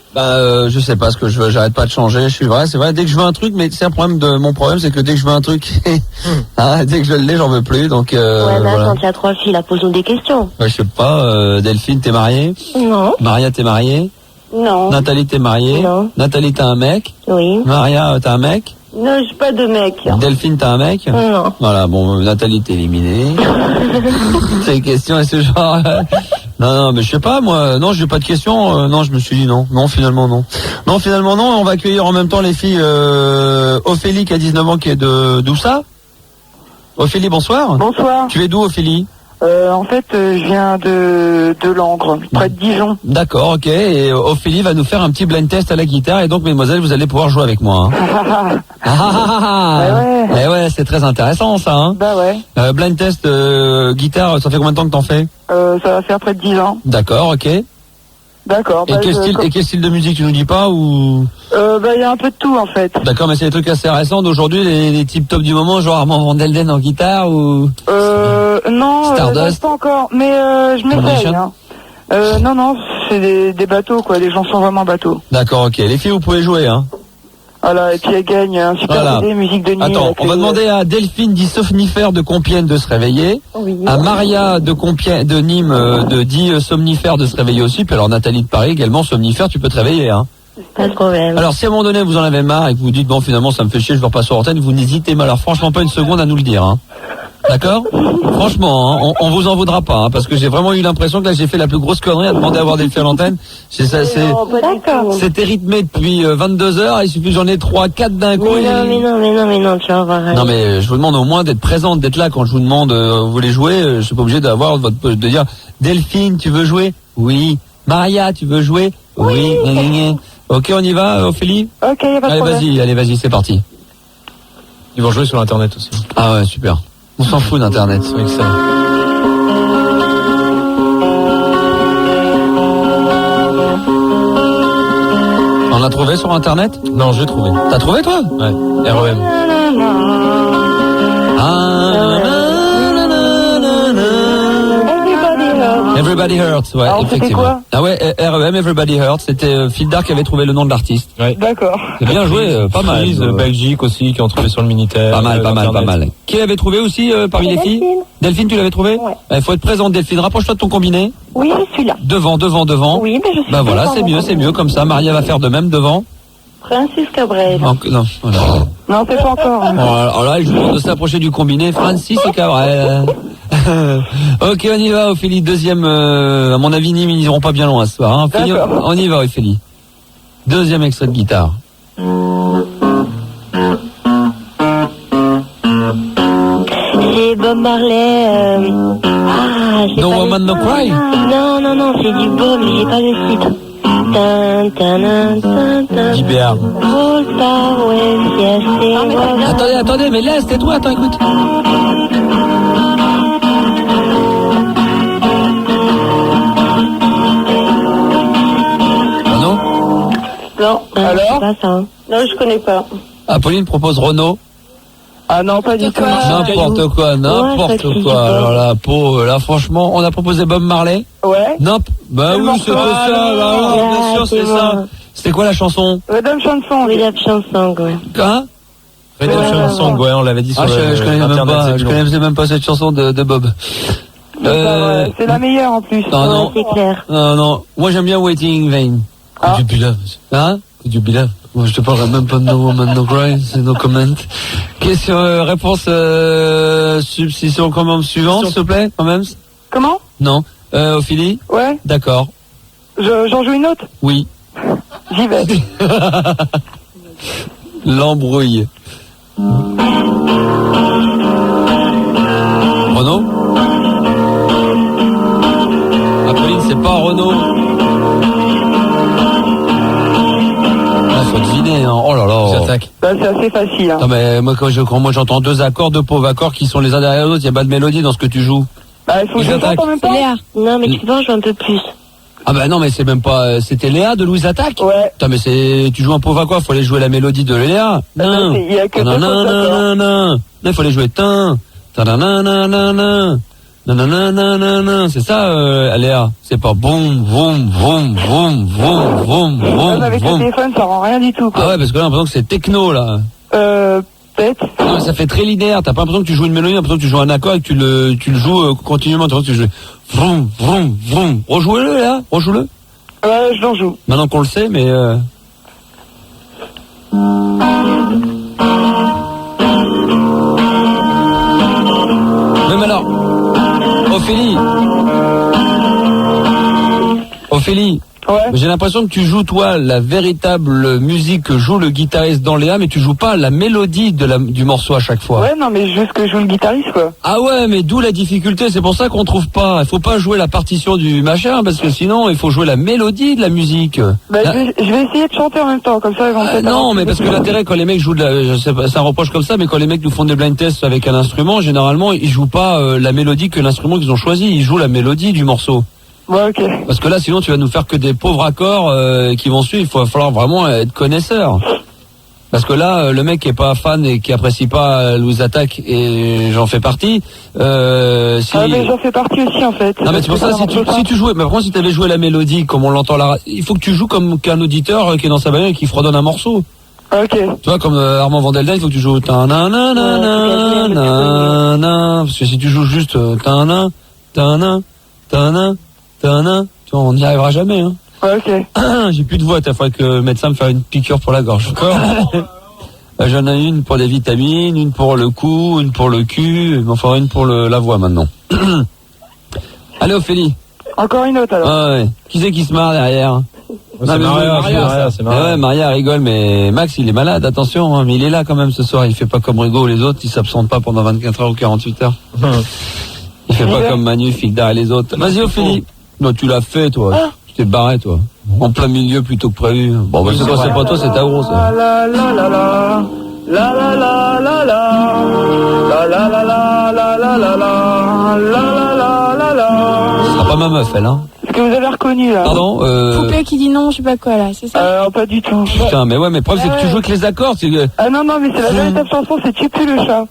B: Je sais pas ce que je veux, j'arrête pas de changer, c'est vrai, dès que je veux un truc, mais c'est un problème mon problème, c'est que dès que je veux un truc, dès que je l'ai, j'en veux plus, donc
G: ouais, mais
B: voilà.
G: quand il y a 3 filles, là, posons des questions.
B: Je sais pas, Delphine, t'es mariée?
G: Non.
B: Maria, t'es mariée?
G: Non.
B: Nathalie, t'es mariée?
G: Non.
B: Nathalie, t'as un mec?
G: Oui.
B: Maria, t'as un mec?
G: Non, j'ai pas de mec.
B: Delphine, t'as un mec?
G: Non.
B: Voilà, bon, Nathalie, t'es éliminée. C'est une question à ce genre. Non, mais je sais pas, moi, non, j'ai pas de questions. Non, je me suis dit non. Non, finalement, non. Non, finalement, non. On va accueillir en même temps les filles Ophélie qui a 19 ans, qui est d'où ça? Ophélie, bonsoir.
D: Bonsoir.
B: Tu es d'où, Ophélie?
D: En fait, je viens de Langres, près de Dijon.
B: D'accord, ok. Et Ophélie va nous faire un petit blind test à la guitare. Et donc, mesdemoiselles, vous allez pouvoir jouer avec moi. Hein.
D: Ouais.
B: Eh ouais, c'est très intéressant, ça. Hein.
D: Bah ouais.
B: Blind test guitare, ça fait combien de temps que t'en fais?
D: Ça va faire près de 10 ans.
B: D'accord, ok.
D: D'accord.
B: Et quel style de musique, tu nous dis pas ou?
D: Bah il y a un peu de tout en fait.
B: D'accord, mais c'est des trucs assez récents d'aujourd'hui, les types top du moment, genre Armand Van Delden en guitare ou?
D: Non,
B: Stardust.
D: pas encore, mais je m'essaye. Hein. Non, c'est des bateaux quoi, des chansons vraiment bateaux.
B: D'accord, ok. Les filles, vous pouvez jouer, hein.
D: Voilà, et puis elle gagne un super CD, musique de nuit.
B: Attends, on va demander à Delphine dit Somnifère de Compiègne de se réveiller.
G: Oui.
B: À Maria de Compiègne, de Nîmes, de dit Somnifère de se réveiller aussi. Puis alors Nathalie de Paris également, Somnifère, tu peux te réveiller, hein.
G: Pas de problème.
B: Alors si à un moment donné vous en avez marre et que vous dites bon finalement ça me fait chier, je vais repasser sur l'antenne, vous n'hésitez pas, alors franchement pas une seconde à nous le dire, hein. D'accord? Franchement, hein, on vous en voudra pas, hein, parce que j'ai vraiment eu l'impression que là j'ai fait la plus grosse connerie à demander à avoir des filles à l'antenne. C'était rythmé depuis 22 heures, il suffit que j'en ai 3-4 d'un coup.
G: Mais non, tu vas voir.
B: Non mais je vous demande au moins d'être présente, d'être là quand je vous demande vous voulez jouer, je suis pas obligé de dire Delphine, tu veux jouer? Oui. Maria, tu veux jouer? Oui. Ok, on y va, Ophélie?
D: Ok, y a pas de problème.
B: Allez, vas-y, c'est parti.
A: Ils vont jouer sur Internet aussi.
B: Ah ouais, super. On s'en fout d'Internet.
A: C'est excellent.
B: On l'a trouvé sur Internet?
A: Non, j'ai trouvé.
B: T'as trouvé, toi?
A: Ouais, REM.
B: Everybody Hurts, ouais,
D: alors,
B: effectivement.
D: quoi
B: Ah ouais, REM, Everybody Hurts, c'était Phil Dark qui avait trouvé le nom de l'artiste.
A: Ouais.
D: D'accord.
B: C'est bien joué, pas mal.
A: Belgique aussi, qui ont trouvé sur le Minitel.
B: Pas mal. Qui l'avait trouvé aussi parmi les filles? Delphine, tu l'avais trouvé?
G: Ouais.
B: Il faut être présente, Delphine. Rapproche-toi de ton combiné.
G: Oui, je suis là.
B: Devant.
G: Oui, mais je suis
B: Bah voilà, c'est mieux comme ça. Maria va faire de même devant.
G: Francis Cabrel.
B: Non, voilà.
D: Non, c'est pas encore.
B: Bon, alors là, je vous demande de s'approcher du combiné. Francis et Cabrel. Ok, on y va, Ophélie. Deuxième, à mon avis, Nîmes, ils n'iront pas bien loin ce soir. Hein. Ophélie, on y va, Ophélie. Deuxième extrait de guitare.
G: C'est Bob Marley.
B: No Woman No Cry.
G: Non, c'est du Bob, mais j'ai pas le titre.
A: JBR.
B: Attendez, mais laisse, tais-toi, attends, écoute. Renaud?
D: Non. Alors?
G: C'est pas ça. Hein. Non, je connais pas.
B: Apolline propose Renaud.
D: Ah non, pas du tout.
B: N'importe quoi. Alors la peau, là franchement, on a proposé Bob Marley.
D: Ouais.
B: Non. Bah oui, c'était ça. Bien sûr, c'est ça. C'était quoi la chanson?
D: Redemption Song.
G: Redemption Song, ouais.
B: Hein?
A: Redemption Song, ouais, on l'avait dit sur
B: je connais même pas cette chanson de Bob.
D: C'est la meilleure en plus.
B: Non,
G: c'est clair.
B: Non. Moi j'aime bien Waiting in Vain.
A: Could you be loved?
B: Hein?
A: Could you be loved?
B: Moi, je te parle même pas de No Woman No Cry, c'est no comment. Question, réponse, substitution quand même suivante, s'il te plaît, quand même.
D: Comment?
B: Non. Ophélie?
D: Ouais.
B: D'accord.
D: J'en joue une autre?
B: Oui.
D: J'y vais.
B: L'embrouille. Renaud? Apolline, c'est pas Renaud. Faut deviner, hein. Oh là là.
A: J'attaque.
D: Bah, c'est assez facile. Hein.
B: Non mais moi quand j'entends deux accords, deux pauvres accords qui sont les uns derrière les autres, il n'y a pas de mélodie dans ce que tu joues.
D: Bah, il faut que je chante en même temps.
C: Léa.
G: Non, mais tu peux en jouer un peu plus.
B: Ah bah non, mais c'est même pas... C'était Léa de Louise Attaque.
D: Ouais.
B: Putain, mais tu joues un pauvre à quoi? Faut aller jouer la mélodie de Léa. Non.
D: Il y a que deux
B: Non, il faut aller jouer tin. C'est ça, Léa. C'est pas boum, boum, boum, boum, boum, boum, boum.
D: Avec le téléphone, ça rend rien du tout, quoi.
B: Ah ouais, parce que là, j'ai l'impression que c'est techno, là.
D: Peut-être.
B: Non, mais ça fait très linéaire. T'as pas l'impression que tu joues une mélodie, t'as l'impression que tu joues un accord et que tu le joues continuellement. Tu vois, tu joues vroom, vroom, vroom. Rejouez-le, là. Rejoue-le.
D: Ouais, je l'en joue.
B: Maintenant qu'on le sait, mais même alors, Ophélie.
D: Ouais.
B: J'ai l'impression que tu joues, toi, la véritable musique que joue le guitariste dans Léa, mais tu joues pas la mélodie du morceau à chaque fois.
D: Ouais, non, mais juste que je joue le guitariste, quoi.
B: Ah ouais, mais d'où la difficulté, c'est pour ça qu'on trouve pas. Il faut pas jouer la partition du machin, parce que sinon, il faut jouer la mélodie de la musique.
D: Bah, je vais essayer de chanter en même temps, comme ça, ils vont peut-être...
B: Non, mais parce que l'intérêt, quand les mecs jouent je sais pas, c'est un reproche comme ça, mais quand les mecs nous font des blind tests avec un instrument, généralement, ils jouent pas la mélodie que l'instrument qu'ils ont choisi, ils jouent la mélodie du morceau.
D: Ouais, ok.
B: Parce que là, sinon, tu vas nous faire que des pauvres accords qui vont suivre. Il va falloir vraiment être connaisseur. Parce que là, le mec qui est pas fan et qui apprécie pas Louise Attaque, et j'en fais partie.
D: Mais j'en fais partie aussi, en fait.
B: Non, mais c'est pour ça, si tu jouais, mais par contre, si t'avais joué la mélodie, comme on l'entend là, il faut que tu joues comme qu'un auditeur qui est dans sa bagnole et qui fredonne un morceau.
D: Ok.
B: Tu vois, comme Armand Vandelden, il faut que tu joues parce que si tu joues juste tu vois, on n'y arrivera jamais, hein.
D: Ouais, ok.
B: J'ai plus de voix, il faudrait que le médecin me fasse une piqûre pour la gorge. D'accord. J'en ai une pour les vitamines, une pour le cou, une pour le cul, il m'en faudra une pour la voix maintenant. Allez, Ophélie.
D: Encore une autre, alors.
B: Ah ouais. Qui c'est qui se marre derrière?
A: C'est Maria, c'est Maria.
B: Ouais, Maria rigole, mais Max, il est malade, attention, hein, mais il est là quand même ce soir, il fait pas comme Rigo ou les autres, il s'absente pas pendant 24 heures ou 48 heures. Il fait pas comme Manu, Figdar et les autres. Vas-y, Ophélie. Non, tu l'as fait, toi. Tu t'es barré, toi. En plein milieu plutôt que prévu. Bon, bah, c'est pas toi, c'est Tauro, ça.
D: La la la la la la la la la la la la la la la la la la la.
B: Ce sera pas ma meuf, elle, hein.
D: Est-ce que vous avez reconnu, là?
B: Pardon,
C: Poupée qui dit non, je sais pas quoi, là, c'est ça?
D: Pas du tout.
B: Putain, mais ouais, mais le problème, c'est que tu joues avec les accords, c'est que...
D: Ah non, mais c'est la véritable chanson, c'est Tu pues le chat.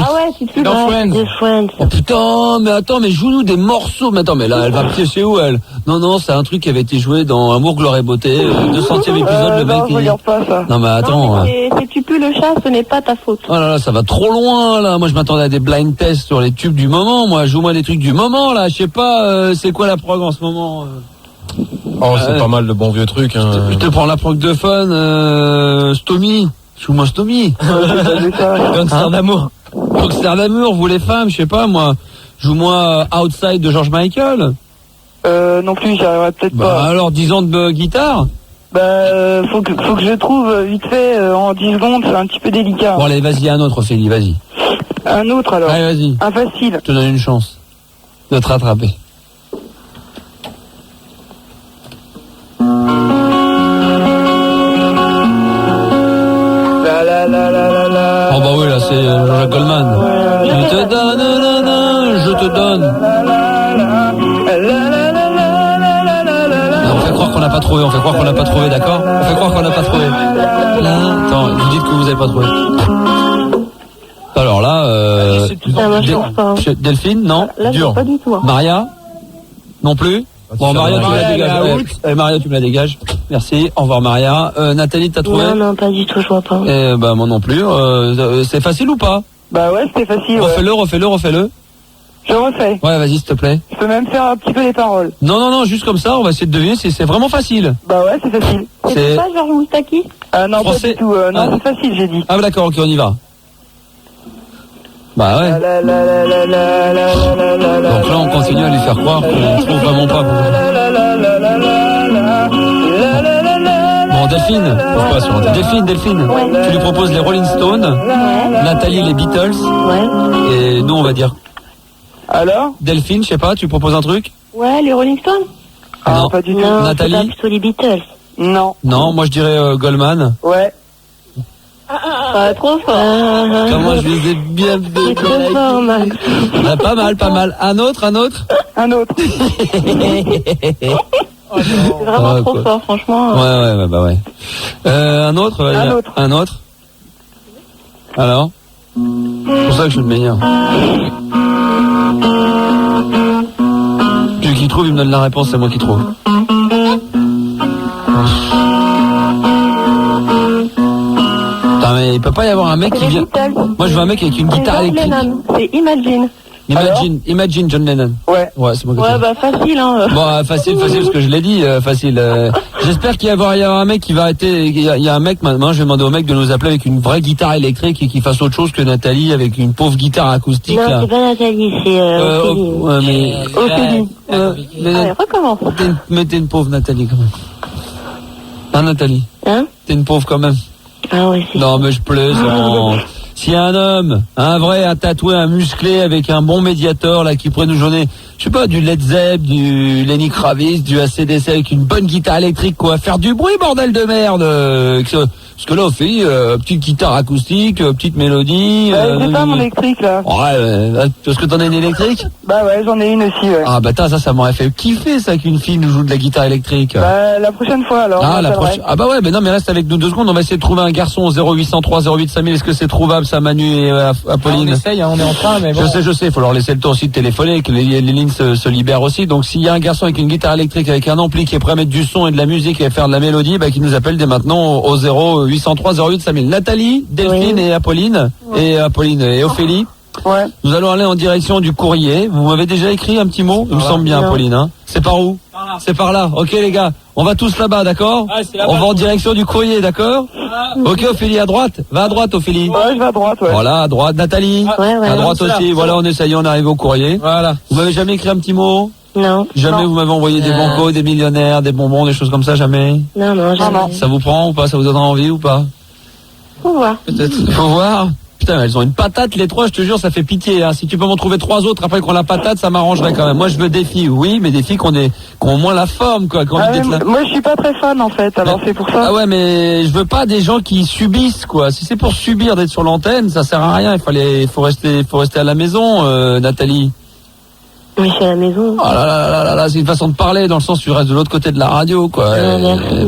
G: Ah ouais, c'est plus
A: dans Friends.
G: de Friends.
B: Oh putain, mais attends, mais joue-nous des morceaux. Mais attends, mais là, elle va me piéger où, elle? Non, c'est un truc qui avait été joué dans Amour, Gloire et Beauté, 200e épisode, le mec,
D: non, je regarde pas ça.
B: Non, mais attends.
G: Non, mais c'est Tu pues le chat, ce n'est pas ta faute.
B: Oh là là, ça va trop loin, là. Moi, je m'attendais à des blind tests sur les tubes du moment. Moi, joue-moi des trucs du moment, là. Je sais pas, c'est quoi la prog en ce moment?
A: Oh, c'est pas mal de bons vieux trucs, hein.
B: Je te prends la prog de fun, Stomy. Joue-moi Stomy.
A: Gangster d'amour.
B: Gangster d'amour, vous les femmes, je sais pas, moi. Joue-moi Outside de George Michael.
D: Non plus, j'y arriverai peut-être
B: Bah,
D: pas.
B: alors, 10 ans de guitare.
D: Bah, faut que je trouve vite fait, en 10 secondes, c'est un petit peu délicat.
B: Bon, allez, vas-y, un autre, Ophélie, vas-y.
D: Un autre, alors.
B: Allez, vas-y.
D: Un facile.
B: Je te donne une chance de te rattraper. Oh bah oui, là c'est Jean-Jacques Goldman. Je te donne, je te donne. Non, on fait croire qu'on n'a pas trouvé, d'accord? On fait croire qu'on n'a pas trouvé. Là, attends, vous dites que vous n'avez pas trouvé. Alors là,
G: Ça marche pas.
B: Delphine, non?
G: Là, c'est pas du tout.
B: Maria? Non plus? Bon, Maria, tu me la dégages. Maria, tu me la dégages. Merci. Au revoir, Maria. Nathalie, t'as trouvé?
G: Non, pas du tout, je vois pas.
B: Bah, moi non plus. C'est facile ou pas?
D: Bah ouais, c'était facile.
B: Refais-le.
D: Je refais.
B: Ouais, vas-y, s'il te plaît.
D: Je peux même faire un petit peu les paroles.
B: Non, juste comme ça, on va essayer de deviner. C'est vraiment facile.
D: Bah ouais, c'est facile.
G: C'est pas Georges Moustaki?
D: Ah non,
B: Français.
D: pas du tout. Non, c'est facile, j'ai dit.
B: Ah, d'accord, ok, on y va. Bah ouais. Donc là, on continue à lui faire croire qu'on trouve vraiment pas. Bon, Delphine. Delphine. Tu lui proposes les Rolling Stones.
G: Ouais.
B: Nathalie, les Beatles.
G: Ouais.
B: Et nous, on va dire...
D: Alors?
B: Delphine, je sais pas, tu proposes un truc?
G: Ouais, les Rolling Stones?
D: Ah,
B: Non.
D: pas du tout.
G: Non,
B: Nathalie?
G: c'est pas plutôt les Beatles.
D: Non.
B: Non, moi je dirais Goldman.
D: Ouais.
G: Ah, trop fort.
B: Comment je les ai bien
G: C'est trop fort, Max.
B: Ah, pas mal. Un autre
D: Un autre.
G: C'est vraiment trop fort, franchement.
B: Ouais. Un autre. Alors c'est pour ça que je suis le meilleur. Celui qui trouve, il me donne la réponse, c'est moi qui trouve. Putain, mais il peut pas y avoir un mec qui vient... Moi je veux un mec avec une guitare électrique.
G: C'est Imagine.
B: Imagine John Lennon.
D: Ouais,
B: c'est moi qui
G: Ouais, bah facile, hein.
B: Bon, facile, parce que je l'ai dit, facile. J'espère qu'il va y avoir un mec qui va arrêter. Il y a un mec, maintenant, je vais demander au mec de nous appeler avec une vraie guitare électrique et qu'il fasse autre chose que Nathalie avec une pauvre guitare acoustique.
G: Non,
B: là.
G: c'est pas Nathalie, c'est Ophélie.
B: Ouais, mais...
G: Ophélie. Allez, recommence.
B: T'es une pauvre Nathalie, quand même. Hein, Nathalie?
G: Hein?
B: T'es une pauvre, quand même.
G: Ah ouais, c'est...
B: Non, mais je plaisante. Si un homme, un vrai, un tatoué, un musclé avec un bon médiator là qui pourrait nous donner, je sais pas, du Led Zepp, du Lenny Kravitz, du AC/DC avec une bonne guitare électrique, quoi, faire du bruit, bordel de merde. Parce que là, on fait petite guitare acoustique, petite mélodie.
D: c'est pas mon électrique là.
B: Ouais, parce que t'en as une électrique?
D: Bah ouais, j'en ai une aussi, ouais.
B: Ah bah ça m'aurait fait kiffer ça qu'une fille nous joue de la guitare électrique.
D: Bah la prochaine fois alors.
B: Ah, la prochaine. Ah bah ouais, mais non, mais reste avec nous 2 secondes. On va essayer de trouver un garçon au 0803 08 5000. Est-ce que c'est trouvable, ça, Manu et Apolline?
A: On essaye, on est en train, mais bon.
B: Je sais. Il faut leur laisser le temps aussi de téléphoner, que les lignes se libèrent aussi. Donc s'il y a un garçon avec une guitare électrique, avec un ampli qui est prêt à mettre du son et de la musique et à faire de la mélodie, bah qui nous appelle dès maintenant au 0803 08 5000. Nathalie, Delphine et Apolline et Ophélie.
D: Ouais.
B: Nous allons aller en direction du courrier. Vous m'avez déjà écrit un petit mot? Il me semble bien, Apolline. Hein. C'est par où? C'est par là. Ok les gars, on va tous là-bas, d'accord? On va en direction du courrier, d'accord? Ok Ophélie, à droite. Va à droite Ophélie.
D: Ouais, je vais à droite, ouais.
B: Voilà, à droite. Nathalie, à droite aussi. Voilà, on essaye, on arrive au courrier. Voilà. Vous m'avez jamais écrit un petit mot?
G: Non.
B: Jamais vous m'avez envoyé des bancos, des millionnaires, des bonbons, des choses comme ça, jamais?
G: Non, jamais.
B: Ça vous prend ou pas? Ça vous donne envie ou pas?
G: Faut voir.
B: Peut-être. Faut voir. Putain, elles ont une patate les trois, je te jure, ça fait pitié. Hein. Si tu peux m'en trouver 3 autres après qu'on la patate, ça m'arrangerait quand même. Moi, je veux des filles, oui, mais des filles qui ont au moins la forme, quoi.
D: Moi, je suis pas très fan en fait, alors c'est pour ça.
B: Ah ouais, mais je veux pas des gens qui subissent, quoi. Si c'est pour subir d'être sur l'antenne, ça sert à rien. Il faut rester à la maison, Nathalie.
G: Oui, je suis à la maison.
B: Oh là, c'est une façon de parler dans le sens où tu restes de l'autre côté de la radio, quoi.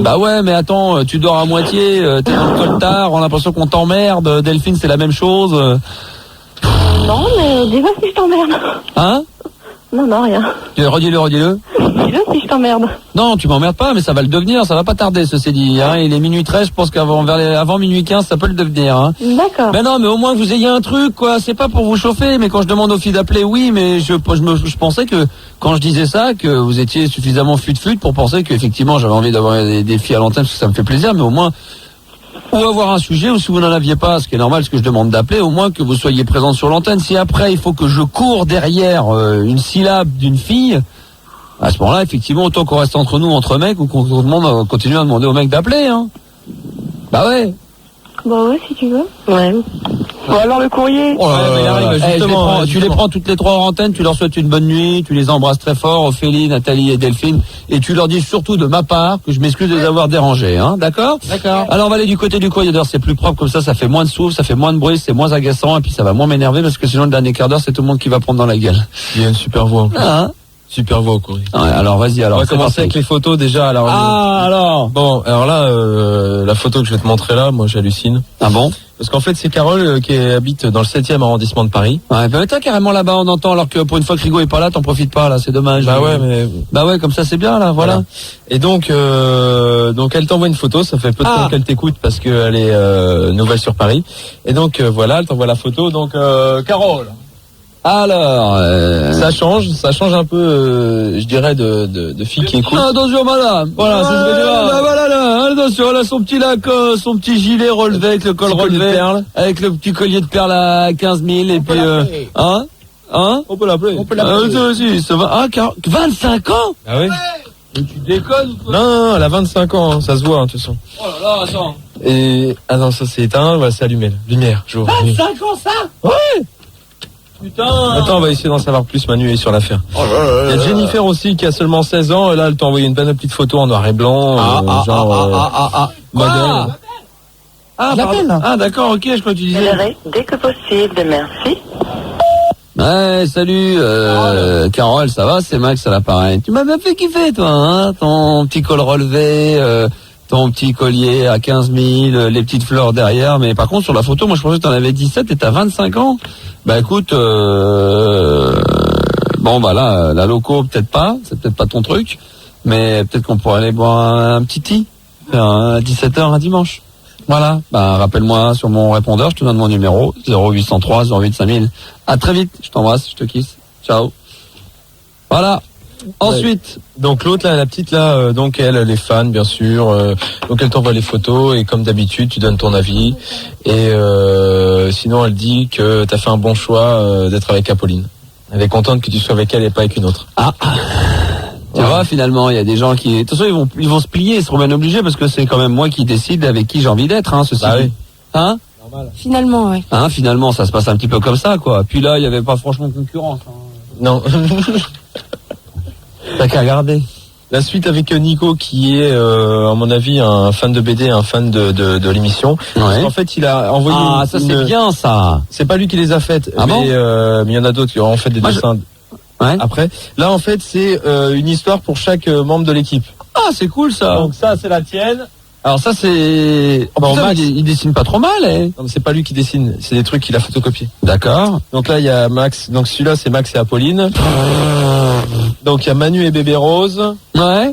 B: Bah ouais, mais attends, tu dors à moitié, t'es dans le coltard, on a l'impression qu'on t'emmerde. Delphine, c'est la même chose.
G: Non, mais dis-moi si je t'emmerde.
B: Hein?
G: Non, rien.
B: Redis-le.
G: Dis-le si je t'emmerde.
B: Non, tu m'emmerdes pas, mais ça va le devenir, ça va pas tarder, ceci dit. Hein. Il est minuit 13, je pense avant minuit 15, ça peut le devenir. Hein.
G: D'accord.
B: Mais non, mais au moins que vous ayez un truc, quoi. C'est pas pour vous chauffer, mais quand je demande aux filles d'appeler, oui, mais je pensais que quand je disais ça, que vous étiez suffisamment fut pour penser qu'effectivement j'avais envie d'avoir des filles à l'antenne, parce que ça me fait plaisir, mais au moins... Ou avoir un sujet, ou si vous n'en aviez pas, ce qui est normal, ce que je demande d'appeler, au moins que vous soyez présent sur l'antenne. Si après, il faut que je cours derrière une syllabe d'une fille, à ce moment-là, effectivement, autant qu'on reste entre nous, entre mecs, ou qu'on continue à demander aux mecs d'appeler. Hein. Bah ouais.
G: Bah ouais, si tu veux. Ouais.
D: Bon, alors le courrier.
B: Oh tu les prends toutes les 3 en antenne, tu leur souhaites une bonne nuit, tu les embrasses très fort, Ophélie, Nathalie et Delphine, et tu leur dis surtout de ma part que je m'excuse de les avoir dérangés, hein, d'accord? D'accord. Alors on va aller du côté du courrier, d'ailleurs c'est plus propre comme ça fait moins de souffle, ça fait moins de bruit, c'est moins agaçant, et puis ça va moins m'énerver parce que sinon le dernier quart d'heure c'est tout le monde qui va prendre dans la gueule.
A: Il y a une super voix.
B: Hein?
A: Super voix au courrier.
B: Ouais, alors vas-y, alors.
A: On va commencer avec les photos déjà. Alors,
B: alors.
A: Bon, alors là, la photo que je vais te montrer là, moi j'hallucine.
B: Ah bon?
A: Parce qu'en fait, c'est Carole qui habite dans le 7e arrondissement de Paris.
B: Ouais, bah toi carrément là-bas, on entend, alors que pour une fois que Rigaud est pas là, t'en profites pas là, c'est dommage.
A: Bah ouais, mais...
B: Bah ouais, comme ça c'est bien là, voilà.
A: Et donc elle t'envoie une photo, ça fait peu de temps qu'elle t'écoute parce qu'elle est nouvelle sur Paris. Et donc voilà, elle t'envoie la photo, donc Carole.
B: Alors,
A: ça change un peu, je dirais, de filles qui écoutent.
B: Attention, madame. Voilà, c'est ce que tu vois. Bah voilà, là, attention, là, son petit Lacoste, son petit gilet relevé avec le col relevé, avec le petit collier de perles à 15 000, et puis, hein?
A: On peut l'appeler.
B: Ça va, 25 ans?
A: Ah oui?
B: Mais tu déconnes ou quoi?
A: Non, elle a 25 ans, ça se voit, de toute façon.
B: Oh là là, attends.
A: Et, non, ça c'est éteint, voilà, c'est allumé, là. Lumière, jour.
B: 25 ans, ça? Ouais! Putain.
A: Attends, on va essayer d'en savoir plus, Manu est sur l'affaire. Il y a Jennifer aussi qui a seulement 16 ans, et là elle t'a envoyé une bonne petite photo en noir et blanc, modèle.
B: Ah, pardon. Ah, d'accord, ok, je crois que tu disais.
D: Dès que possible, merci.
B: Ouais, salut, Carole, ça va? C'est Max à l'appareil. Tu m'as bien fait kiffer, toi, hein? Ton petit col relevé, ton petit collier à 15 000, les petites fleurs derrière. Mais par contre, sur la photo, moi, je pensais que t'en avais 17 et t'as 25 ans. Bah, écoute, bon, bah là, la loco, peut-être pas. C'est peut-être pas ton truc. Mais peut-être qu'on pourrait aller boire un petit tea. À 17h un dimanche. Voilà, bah rappelle-moi sur mon répondeur, je te donne mon numéro 0803 08 5000. À très vite, je t'embrasse, je te kisse. Ciao. Voilà. Ensuite,
A: donc l'autre là, la petite là, donc elle est fan bien sûr. Donc elle t'envoie les photos et comme d'habitude tu donnes ton avis. Et sinon elle dit que t'as fait un bon choix d'être avec Apolline. Elle est contente que tu sois avec elle et pas avec une autre.
B: Ah. Tu vois, finalement, il y a des gens qui, de toute façon, ils vont se plier, ils seront bien obligés parce que c'est quand même moi qui décide avec qui j'ai envie d'être, hein, ceci.
A: Bah oui.
B: Hein?
C: Normal. Finalement, ouais.
B: Hein, finalement, ça se passe un petit peu comme ça, quoi. Puis là, il y avait pas franchement concurrence. Hein.
A: Non.
B: T'as qu'à regarder.
A: La suite avec Nico qui est, à mon avis, un fan de BD, un fan de l'émission.
B: Ouais.
A: En fait, il a envoyé.
B: Ah, ça c'est bien, ça.
A: C'est pas lui qui les a faites,
B: ah
A: mais il y en a d'autres qui ont fait des dessins.
B: Ouais.
A: Après, là en fait c'est une histoire pour chaque membre de l'équipe.
B: Ah, c'est cool ça.
A: Donc ça c'est la tienne.
B: Alors ça c'est. Oh, bon, Max, il dessine pas trop mal, eh.
A: Non, mais c'est pas lui qui dessine, c'est des trucs qu'il a photocopiés.
B: D'accord.
A: Donc là il y a Max, donc celui-là c'est Max et Apolline. Donc il y a Manu et Bébé Rose.
B: Ouais. Voilà.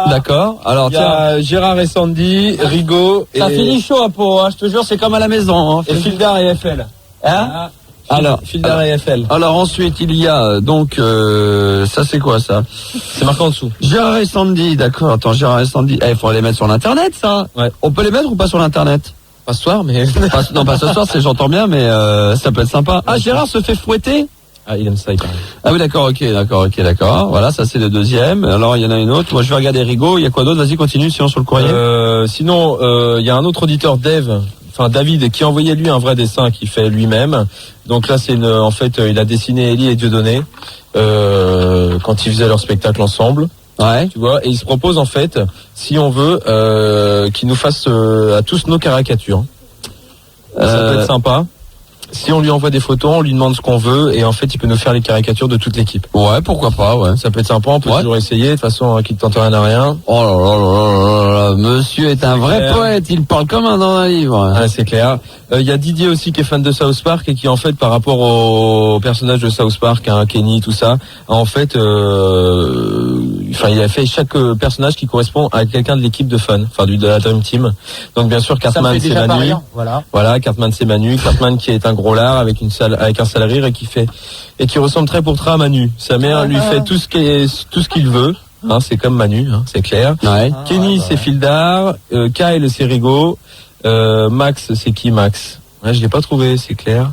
B: D'accord. Alors
A: il y a Gérard et Sandy, Rigaud.
B: Ça finit chaud à peau, hein, je te jure, c'est comme à la maison. Hein.
A: Et Fildar et FL.
B: Hein? Alors,
A: Fildar et FL.
B: Alors ensuite il y a donc ça c'est quoi ça?
A: C'est marqué en dessous.
B: Gérard et Sandy, d'accord. Attends, Gérard et Sandy. Il faudrait les mettre sur l'internet ça.
A: Ouais.
B: On peut les mettre ou pas sur l'internet?
A: Pas ce soir, mais
B: non pas ce soir, j'entends bien, mais ça peut être sympa. Ah, Gérard se fait fouetter?
A: Ah, il aime ça, il paraît.
B: Ah oui, d'accord, d'accord. Voilà, ça c'est le deuxième. Alors il y en a une autre. Moi je vais regarder Rigaud. Il y a quoi d'autre? Vas-y, continue. Sinon sur le courrier.
A: Sinon, il y a un autre auditeur, David, qui a envoyé lui un vrai dessin qu'il fait lui-même. Donc là, c'est en fait, il a dessiné Élie et Dieudonné quand ils faisaient leur spectacle ensemble.
B: Ouais.
A: Tu vois, et il se propose en fait, si on veut, qu'il nous fasse à tous nos caricatures. Ça peut être sympa. Si on lui envoie des photos, on lui demande ce qu'on veut et en fait il peut nous faire les caricatures de toute l'équipe.
B: Ouais, pourquoi pas, ouais.
A: Ça peut être sympa, on peut toujours essayer, de toute façon qui ne tente rien à rien.
B: Oh là, monsieur est un vrai poète, il parle comme un dans un livre.
A: Ah, c'est clair. Il y a Didier aussi qui est fan de South Park et qui en fait par rapport au personnage de South Park, hein, Kenny, tout ça, en fait il a fait chaque personnage qui correspond à quelqu'un de l'équipe de fans, de la Dream Team. Donc bien sûr Cartman c'est Manu. Voilà, Cartman c'est Manu, Cartman qui est un gros lard avec un sale rire et qui ressemble très pour très à Manu. Sa mère lui fait tout ce qu'il veut. Hein, c'est comme Manu, hein, c'est clair.
B: Ouais.
A: Kenny c'est Fildar, Kyle c'est Rigaud, Max c'est qui Max? Ouais, je l'ai pas trouvé, c'est clair.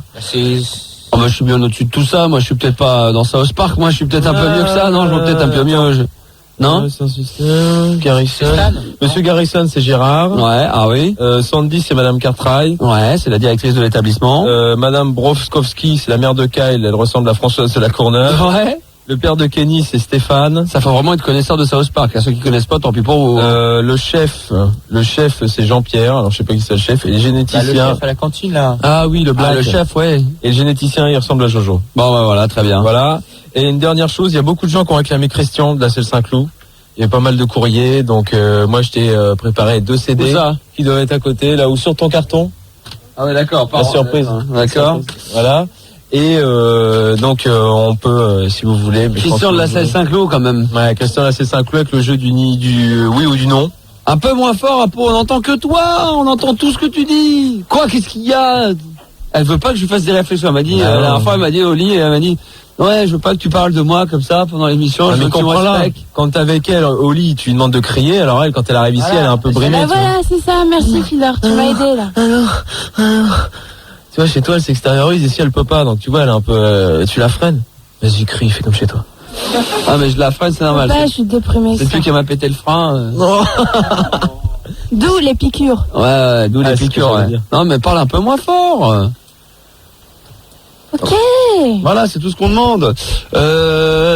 B: Oh, bah, je suis bien au-dessus de tout ça. Moi, je suis peut-être pas dans South Park. Moi, je suis peut-être un peu mieux que ça. Non, je vois peut-être un peu mieux. Non?
A: Garrison. Monsieur Garrison, c'est Gérard.
B: Ouais, ah oui.
A: Sandy, c'est Madame Cartwright.
B: Ouais, c'est la directrice de l'établissement.
A: Madame Brofskowski, c'est la mère de Kyle. Elle ressemble à Françoise de la Courneuve.
B: Ouais.
A: Le père de Kenny, c'est Stéphane.
B: Ça faut vraiment être connaisseur de South Park. À ceux qui connaissent pas, tant pis pour vous.
A: Le chef, c'est Jean-Pierre. Alors je sais pas qui c'est le chef. Et les généticiens.
H: Le chef à la cantine là.
A: Ah oui, le black.
B: Le chef, ouais.
A: Et le généticien, il ressemble à Jojo.
B: Bon, bah voilà, très bien.
A: Voilà. Et une dernière chose, il y a beaucoup de gens qui ont réclamé Christian de la Selle Saint-Cloud. Il y a pas mal de courriers, donc moi je t'ai préparé 2 CD qui doivent être à côté, là ou sur ton carton.
B: Ah ouais, d'accord.
A: La surprise.
B: D'accord.
A: Voilà. Et donc on peut, si vous voulez.
B: Christian de la Selle Saint-Cloud quand même.
A: Ouais, Christian de la Selle Saint-Cloud avec le jeu du oui ou du non.
B: Un peu moins fort, on n'entend que toi, on entend tout ce que tu dis. Quoi, qu'est-ce qu'il y a? Elle veut pas que je fasse des réflexions. Elle m'a dit, la dernière fois, elle m'a dit au lit, elle m'a dit, ouais, je veux pas que tu parles de moi comme ça pendant l'émission. Je veux que tu me respectes.
A: Quand t'es avec elle au lit, tu lui demandes de crier. Alors elle, quand elle arrive ici, elle est un peu brimée.
C: Voilà, c'est ça. Merci Fildar, tu m'as aidé là.
A: Alors. Tu vois, chez toi, elle s'extériorise. Ici, elle peut pas. Donc tu vois, elle est un peu. Tu la freines. Vas-y, crie, fais comme chez toi.
B: Ah mais je la freine, c'est normal.
C: Je suis déprimée.
B: C'est plus qu'elle m'a pété le frein.
A: Non.
C: D'où les piqûres.
B: Ouais, d'où les piqûres. Ouais. Non mais parle un peu moins fort.
C: Ok.
B: Voilà, c'est tout ce qu'on demande.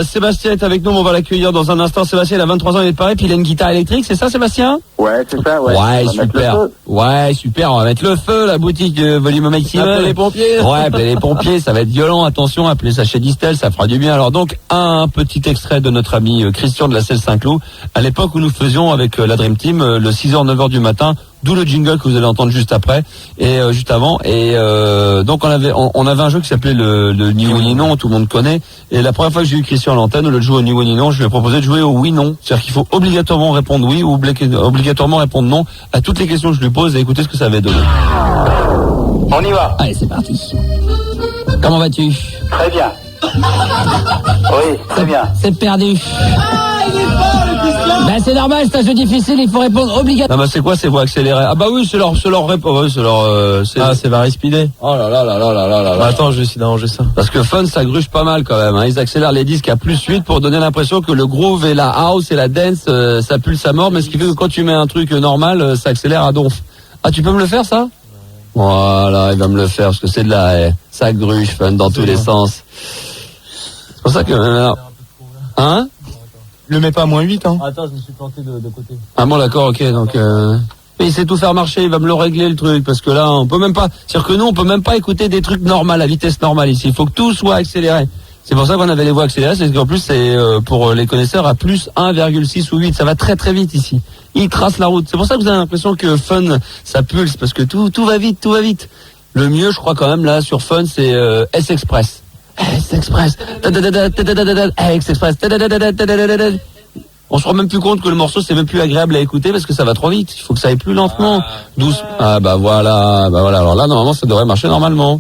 B: Sébastien est avec nous, on va l'accueillir dans un instant. Sébastien, il a 23 ans, il est pareil, puis il a une guitare électrique, c'est ça Sébastien?
H: Ouais, c'est ça, ouais.
B: Ouais, super. Ouais, super, on va mettre le feu, la boutique volume maximum.
A: Appelez les pompiers.
B: Ouais, appelez les pompiers, ça va être violent, attention, appelez ça chez Distel, ça fera du bien. Alors donc, un petit extrait de notre ami Christian de la Selle Saint-Cloud, à l'époque où nous faisions avec la Dream Team, le 6h, 9h du matin, d'où le jingle que vous allez entendre juste après, et juste avant. Et donc on avait un jeu qui s'appelait le ni oui ni non, tout le monde connaît. Et la première fois que j'ai eu Christian à l'antenne, au lieu de jouer au ni oui ni non, je lui ai proposé de jouer au oui non. C'est-à-dire qu'il faut obligatoirement répondre oui ou obligatoirement répondre non à toutes les questions que je lui pose et écouter ce que ça avait donné.
H: On y va.
B: Allez, c'est parti. Comment vas-tu?
H: Très bien. Oui, très bien.
B: C'est perdu. Ben c'est normal, c'est un jeu difficile, il faut répondre obligatoirement. Non mais c'est quoi ces voix accélérées? Ah bah oui, c'est leur réponse,
A: c'est Very Speedé.
B: Oh là là là là là là là.
A: Bah, attends, je vais essayer d'arranger ça.
B: Parce que Fun, ça gruge pas mal quand même, hein. Ils accélèrent les disques à +8 pour donner l'impression que le groove et la house et la dance, ça pulse à mort, mais ce qui fait que quand tu mets un truc normal, ça accélère à donf. Ah, tu peux me le faire ça? Voilà, il va me le faire parce que c'est de la, ça gruge Fun dans tous les sens. C'est pour ça que, hein?
A: Le mets pas à -8, hein.
B: Attends, je me suis planté de côté. Ah bon, d'accord, ok, donc mais il sait tout faire marcher, il va me le régler le truc, parce que là, on peut même pas, c'est-à-dire que nous, on peut même pas écouter des trucs normaux, à vitesse normale ici. Il faut que tout soit accéléré. C'est pour ça qu'on avait les voix accélérées, c'est qu'en plus, c'est, pour les connaisseurs, à plus 1,6 ou 8. Ça va très très vite ici. Il trace la route. C'est pour ça que vous avez l'impression que Fun, ça pulse, parce que tout va vite, tout va vite. Le mieux, je crois quand même, là, sur Fun, c'est, S-Express. S-Express. S-Express. On se rend même plus compte que le morceau c'est même plus agréable à écouter parce que ça va trop vite. Il faut que ça aille plus lentement, douce. Ah bah voilà. Alors là normalement ça devrait marcher normalement.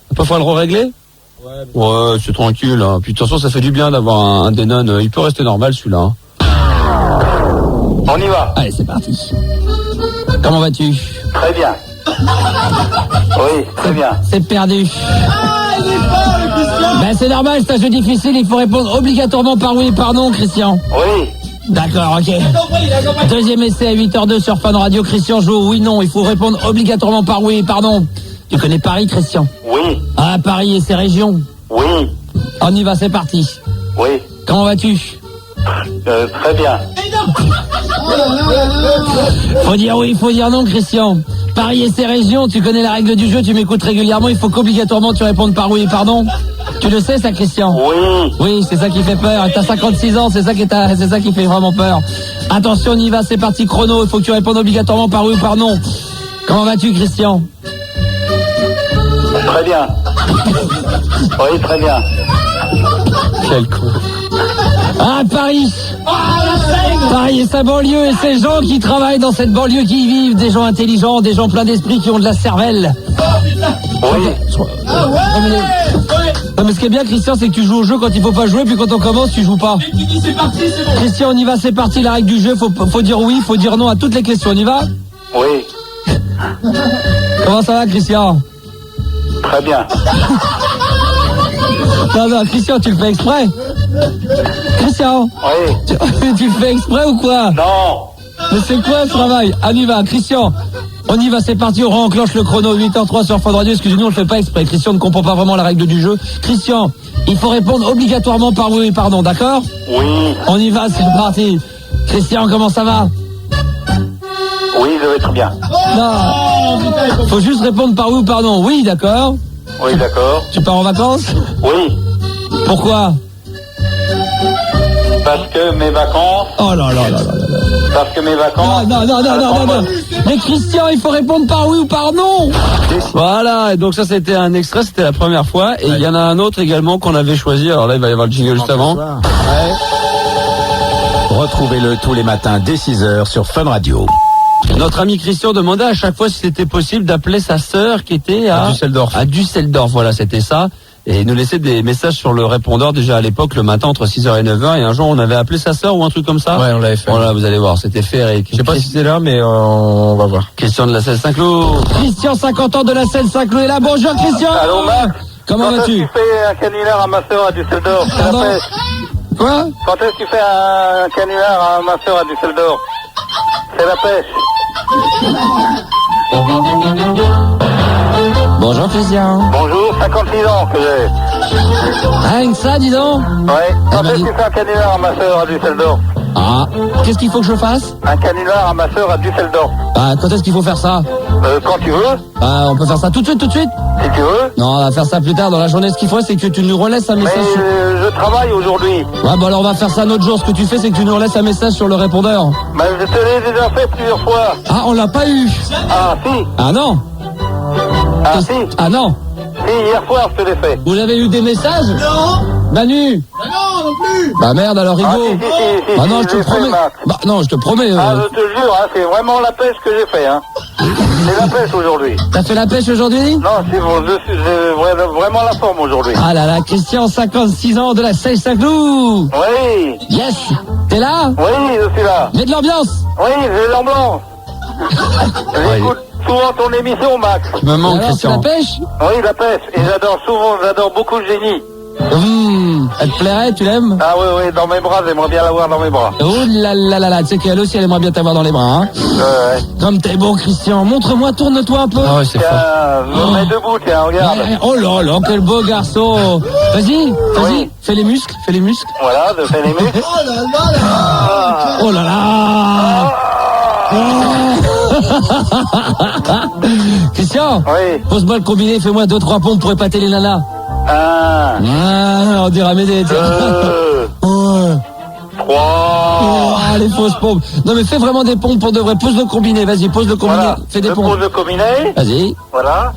B: On peut falloir le régler. Ouais, c'est tranquille. Hein. Puis de toute façon ça fait du bien d'avoir un Denon. Il peut rester normal celui-là.
H: On y va.
B: Allez c'est parti. Comment vas-tu?
H: Très bien. Oui, très bien.
B: C'est perdu. Ben c'est normal, c'est un jeu difficile, il faut répondre obligatoirement par oui et par non, Christian.
H: Oui.
B: D'accord, ok. Deuxième essai à 8h02 sur Fun Radio. Christian joue au oui, non. Il faut répondre obligatoirement par oui et par non. Tu connais Paris, Christian?
H: Oui.
B: Ah, Paris et ses régions?
H: Oui.
B: On y va, c'est parti.
H: Oui.
B: Comment vas-tu?
H: Très bien.
B: Faut dire oui, faut dire non, Christian. Paris et ses régions, tu connais la règle du jeu, tu m'écoutes régulièrement, il faut qu'obligatoirement tu répondes par oui et par non. Tu le sais ça, Christian?
H: Oui.
B: Oui, c'est ça qui fait peur. T'as 56 ans, c'est ça qui fait vraiment peur. Attention, on y va, c'est parti, chrono. Il faut que tu répondes obligatoirement par oui ou par non. Comment vas-tu, Christian?
H: Très bien. Oui, très bien.
B: Quel con. Ah, Paris. Paris et sa banlieue et ces gens qui travaillent dans cette banlieue qui y vivent, des gens intelligents, des gens pleins d'esprit qui ont de la cervelle.
H: Oui.
B: Non mais ce qui est bien, Christian, c'est que tu joues au jeu quand il faut pas jouer, puis quand on commence, tu joues pas. Christian, on y va, c'est parti, la règle du jeu, faut dire oui, faut dire non à toutes les questions, on y va?
H: Oui.
B: Comment ça va, Christian?
H: Très bien.
B: Non, Christian, tu le fais exprès? Christian?
H: Oui.
B: Tu le fais exprès ou quoi?
H: Non.
B: Mais c'est quoi ce travail? On y va, Christian. On y va, c'est parti, on enclenche le chrono, 8h03 sur Fun Radio. Excusez-nous, on le fait pas exprès. Christian ne comprend pas vraiment la règle du jeu. Christian, il faut répondre obligatoirement par oui et par non, d'accord?
H: Oui.
B: On y va, c'est parti. Christian, comment ça va?
H: Oui, je vais très bien.
B: Non. Faut juste répondre par oui ou par non. Oui, d'accord.
H: Oui, d'accord.
B: Tu pars en vacances?
H: Oui.
B: Pourquoi?
H: Parce que mes vacances.
B: Oh là là là là là.
H: Parce que mes vacances.
B: Non. Mais Christian, il faut répondre par oui ou par non. Voilà, et donc ça c'était un extrait, c'était la première fois. Et il y en a un autre également qu'on avait choisi. Alors là, il va y avoir le jingle juste avant.
I: Ouais. Retrouvez-le tous les matins dès 6h sur Fun Radio.
B: Notre ami Christian demandait à chaque fois si c'était possible d'appeler sa sœur qui était à
A: Düsseldorf.
B: À Düsseldorf, voilà, c'était ça. Et il nous laissait des messages sur le répondeur déjà à l'époque, le matin entre 6h et 9h. Et un jour, on avait appelé sa sœur ou un truc comme ça.
A: Ouais, on l'avait fait.
B: Voilà, vous allez voir, c'était féerique.
A: Je sais pas si c'est là, mais on va voir.
B: Christian de la Selle Saint-Cloud. Christian, 50 ans de la Selle Saint-Cloud est là. Bonjour, Christian.
H: Allô, Max.
B: Comment vas-tu?
H: Quand est-ce que tu fais un canular à ma sœur à Düsseldorf? C'est
B: Pardon?
H: la pêche.
B: Quoi?
H: Quand est-ce que tu fais un canular à ma sœur à Düsseldorf? C'est la pêche.
B: Bonjour Christian.
H: Bonjour, 56 ans que j'ai.
B: Rien que ça, dis donc.
H: Ouais. Quand est-ce que tu fais un canular à ma sœur à Düsseldorf?
B: Ah, qu'est-ce qu'il faut que je fasse?
H: Un canular à ma sœur à Düsseldorf.
B: Bah, quand est-ce qu'il faut faire ça?
H: Quand tu veux.
B: Bah, on peut faire ça tout de suite.
H: Si tu veux.
B: Non, on va faire ça plus tard dans la journée. Ce qu'il faut, c'est que tu nous relaisses un message.
H: Mais je travaille aujourd'hui.
B: Ouais, bah alors on va faire ça un autre jour. Ce que tu fais, c'est que tu nous relaisses un message sur le répondeur.
H: Bah, je te l'ai déjà fait plusieurs fois.
B: Ah, on l'a pas eu.
H: Ah, si.
B: Ah non.
H: Ah, si.
B: Ah non.
H: Si, hier soir, je te l'ai fait.
B: Vous avez eu des messages? Non. Manu?
H: Bah non, non plus.
B: Bah merde, alors Rigo.
H: Si,
B: bah non, je te promets. Bah non, je te promets.
H: Ah, je te jure, hein, c'est vraiment la pêche que j'ai fait, hein. C'est la pêche aujourd'hui.
B: T'as fait la pêche aujourd'hui?
H: Non, c'est bon, j'ai vraiment la forme aujourd'hui.
B: Ah là là, Christian, 56 ans de la Seyssel-Saint-Cloud.
H: Oui.
B: Yes. T'es là?
H: Oui, je suis là.
B: Mets de l'ambiance.
H: Oui, j'ai l'ambiance. J'écoute souvent ton émission, Max.
B: Tu me manques, Christian. La pêche?
H: Oui, la pêche. Et j'adore beaucoup le génie.
B: Elle te plairait, tu l'aimes?
H: Ah oui, dans mes bras, j'aimerais bien l'avoir dans mes bras.
B: Oh là là là là, tu sais qu'elle aussi, elle aimerait bien t'avoir dans les bras, hein.
H: Ouais.
B: Comme t'es beau, Christian. Montre-moi, tourne-toi un peu.
A: Ah ouais, c'est fort.
H: Je me mets debout, tiens, regarde.
B: Oh là là, quel beau garçon. Vas-y,
H: Oui.
B: fais les muscles.
H: Voilà, je fais les muscles.
B: Oh là là. Christian,
H: Oui.
B: pose-moi le combiné, fais-moi 2-3 pompes pour épater les nanas.
H: Un,
B: On dirait Médée, tiens.
H: 2, 3.
B: Les fausses pompes. Non mais fais vraiment des pompes pour de vrai. Pose le combiné, vas-y, pose le combiné.
H: Voilà.
B: Fais des
H: Je
B: pompes.
H: pose le combiné.
B: Vas-y,
H: Voilà.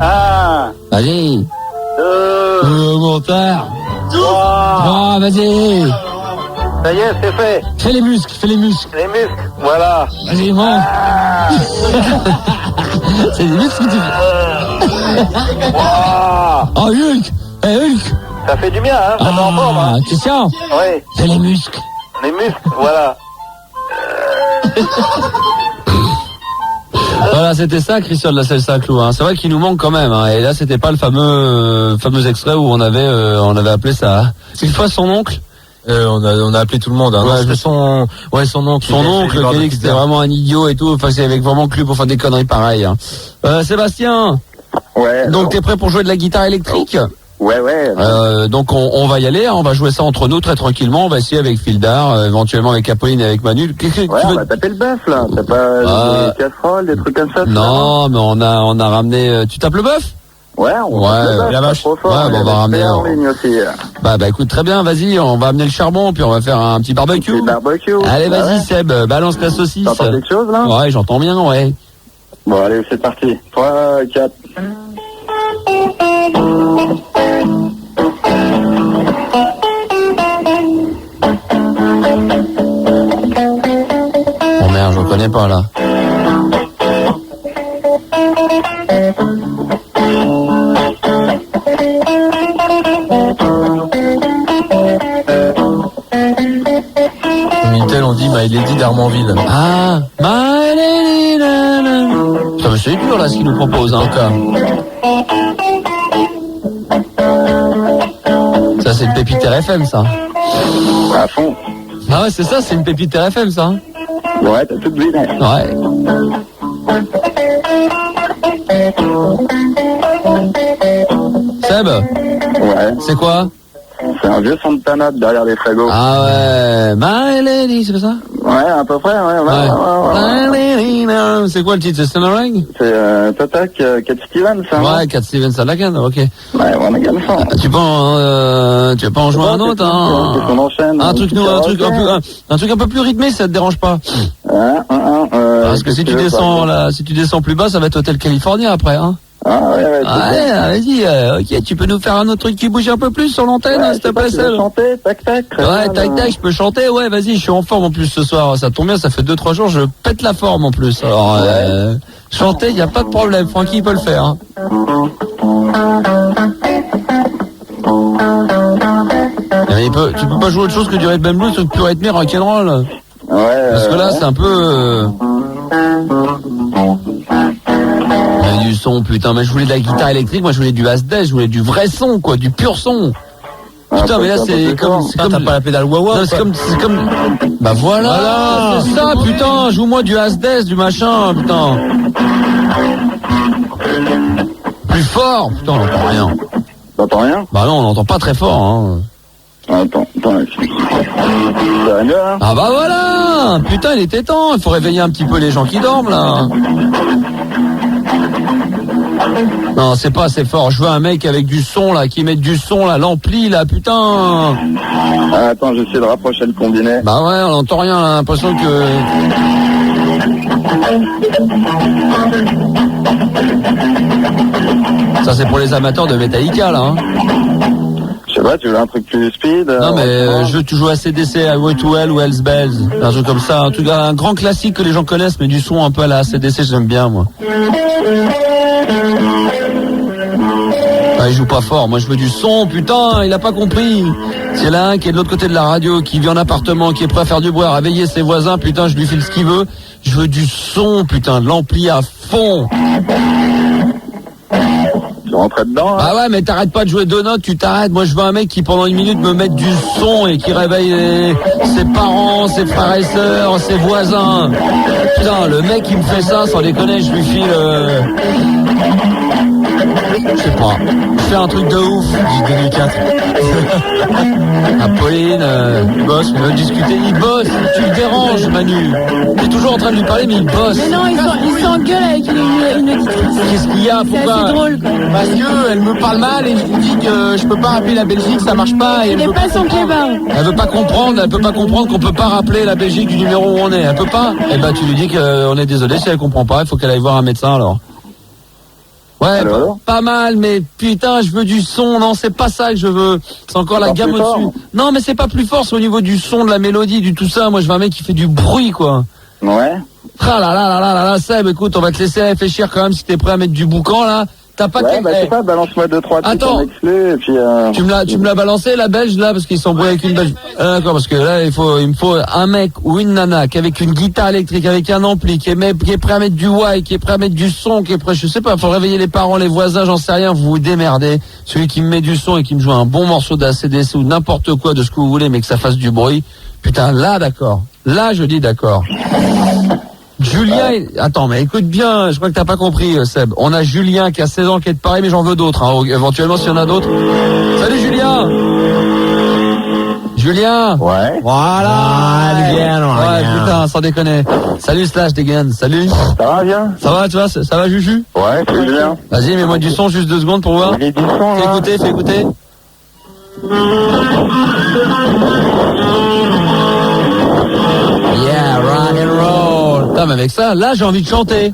H: 1,
B: vas-y.
H: 2,
B: Montard.
H: 3.
B: Vas-y.
H: Ça y est, c'est fait.
B: Fais les muscles.
H: Les muscles, voilà.
B: Vas-y, monte. C'est des muscles que tu fais. Oh, Hulk. Hulk.
H: Ça fait du bien, hein. Ça met en forme, hein.
B: Christian.
H: Oui.
B: Fais les muscles.
H: Les muscles, voilà.
B: Voilà, c'était ça, Christian de la Seyssel-Saint-Cloud. Hein. C'est vrai qu'il nous manque quand même. Hein. Et là, c'était pas le fameux extrait où on avait appelé ça. C'est une fois son oncle.
A: On a appelé tout le monde. Hein.
B: Ouais,
A: Non, son oncle.
B: Son oncle, qui a dit que c'était vraiment un idiot et tout. Enfin, c'est avec vraiment Club pour faire des conneries pareilles. Hein. Sébastien.
H: Ouais.
B: Donc, t'es prêt pour jouer de la guitare électrique?
H: Ouais.
B: Donc, on va y aller. Hein. On va jouer ça entre nous très tranquillement. On va essayer avec Fildar, éventuellement avec Apolline et avec Manu.
H: On va taper le bœuf, là. T'as pas des casseroles, des trucs comme ça?
B: Non, mais on a ramené. Tu tapes le bœuf?
H: Ouais, on tape le bœuf,
B: la vache.
H: trop fort.
B: Ouais, on va ramener
H: en ligne aussi.
B: Bah écoute, très bien, vas-y, on va amener le charbon, puis on va faire un petit barbecue. Allez,
H: Bah
B: vas-y,
H: ouais.
B: Seb, balance la saucisse.
H: T'entends quelque chose, là?
B: Ouais, j'entends bien, ouais.
H: Bon, allez, c'est parti. 3, 4.
B: Oh merde, je reconnais pas, là.
A: Minitel, on dit My Lady d'Armanville.
B: Ah, my lady, na, na. Putain, mais c'est dur, là, ce qu'il nous propose, hein, encore. Ça, c'est une pépite RFM, ça.
H: À fond.
B: Ah ouais, c'est ça, c'est une pépite RFM, ça. Hein.
H: Ouais, t'as tout deviné.
B: Ouais. Seb,
H: Ouais.
B: c'est quoi?
H: C'est un vieux Santana derrière les fagots.
B: Ah ouais, My Lady, c'est pas ça?
H: Ouais, à peu près, ouais.
B: My Lady, no. C'est quoi le titre? C'est Summerang?
H: C'est Totak, Cat Stevens, ça.
B: Ouais, Cat Stevens à la canne, ok.
H: Ouais, on a gagné ça.
B: Tu peux en jouer un autre, hein?
H: Qu'est-ce qu'on enchaîne?
B: Un truc un peu plus rythmé, ça te dérange pas? Parce que si tu descends plus bas, ça va être Hotel California après, hein?
H: Ah ouais,
B: vas-y, ok, tu peux nous faire un autre truc qui bouge un peu plus sur l'antenne, s'il te plaît, Seb?
H: Chanter, tac, tac.
B: Ouais, tac, tac, je peux chanter, ouais, vas-y, je suis en forme en plus ce soir, ça tombe bien, ça fait 2-3 jours, je pète la forme en plus, alors, chanter, y a pas de problème, Francky, il peut le faire, hein. Mais tu peux pas jouer autre chose que du rhythm and blues, ou plus rythmé, rock'n'roll.
H: Ouais.
B: Parce que là, c'est un peu... du son, putain, mais je voulais de la guitare électrique, moi je voulais du Asdes, je voulais du vrai son, quoi, du pur son. Putain, mais là c'est comme...
A: T'as pas la pédale wah-wah?
B: Non, c'est comme... Bah voilà, c'est ça, putain, joue-moi du Asdes, du machin, putain. Plus fort. Putain, on n'entend rien.
H: T'entends rien?
B: Bah non, on n'entend pas très fort, hein.
H: Attends. Ça va mieux, hein?
B: Ah bah voilà. Putain, il était temps. Il faut réveiller un petit peu les gens qui dorment, là. Non, c'est pas assez fort. Je veux un mec avec du son, là, qui mette du son, là, l'ampli, là, putain.
H: Ah, attends, j'essaie de rapprocher le combiné.
B: Bah ouais, on n'entend rien, on a l'impression que... Ça, c'est pour les amateurs de Metallica, là, hein.
H: Je sais pas, tu veux un truc plus speed?
B: Non, mais je veux toujours ACDC, Highway to Hell ou Hell's Bells. Un truc comme ça. En tout cas, un grand classique que les gens connaissent, mais du son un peu à la ACDC, j'aime bien, moi. Ah, il joue pas fort. Moi, je veux du son, putain, il a pas compris. C'est là un qui est de l'autre côté de la radio, qui vit en appartement, qui est prêt à faire du bruit, à réveiller ses voisins, putain, je lui file ce qu'il veut. Je veux du son, putain, de l'ampli à fond.
H: Tu rentrais dedans, hein?
B: Ah ouais, mais t'arrêtes pas de jouer deux notes, tu t'arrêtes. Moi, je veux un mec qui, pendant une minute, me mette du son et qui réveille ses parents, ses frères et sœurs, ses voisins. Putain, le mec qui me fait ça, sans déconner, je lui file... Je sais pas. Fais un truc de ouf. J'ai 2004. Apolline, il bosse, il veut discuter. Il bosse, tu le déranges, Manu. T'es toujours en train de lui parler, mais il bosse.
C: Mais non, il s'engueule avec une auditrice.
B: Qu'est-ce qu'il y a?
C: C'est assez drôle, quoi.
B: Parce que elle me parle mal et je lui dis que je peux pas rappeler la Belgique, ça marche pas.
C: Il n'est pas son clébard.
B: Elle veut pas comprendre qu'on peut pas rappeler la Belgique du numéro où on est. Elle peut pas. Eh ben, tu lui dis qu'on est désolé si elle comprend pas, il faut qu'elle aille voir un médecin alors. Ouais,
H: alors
B: pas mal, mais putain, je veux du son. Non, c'est pas ça que je veux. C'est encore la gamme au-dessus. Non, mais c'est pas plus fort, c'est au niveau du son, de la mélodie, du tout ça. Moi, je veux un mec qui fait du bruit, quoi.
H: Ouais.
B: Ah là là là là là là, Seb, écoute, on va te laisser réfléchir quand même si t'es prêt à mettre du boucan, là. T'as pas
H: ouais, bah, je sais pas, balance-moi 2-3 trucs en exclu, et puis
B: Tu me l'as balancé, la belge, là, parce qu'ils s'embrouillent avec une belge. D'accord, parce que là, il me faut un mec ou une nana qui avec une guitare électrique, avec un ampli, qui est prêt à mettre du white, qui est prêt à mettre du son, qui est prêt, je sais pas, faut réveiller les parents, les voisins, j'en sais rien, vous vous démerdez. Celui qui me met du son et qui me joue un bon morceau d'ACDC ou n'importe quoi de ce que vous voulez, mais que ça fasse du bruit. Putain, là, d'accord. Là, je dis d'accord. Julien, attends, mais écoute bien, je crois que t'as pas compris, Seb. On a Julien qui a 16 ans, qui est de Paris, mais j'en veux d'autres, hein, éventuellement s'il y en a d'autres. Salut Julien. Julien.
H: Ouais.
B: Voilà. Ouais, putain, sans déconner. Salut Slash Degen, salut.
H: Ça va bien?
B: Ça va, tu vois, ça va Juju?
H: Ouais, c'est bien.
B: Vas-y, mets-moi du son, juste 2 secondes pour voir.
H: Du son,
B: fais écouter. Yeah, rock and roll. Putain, mais avec ça, là j'ai envie de chanter.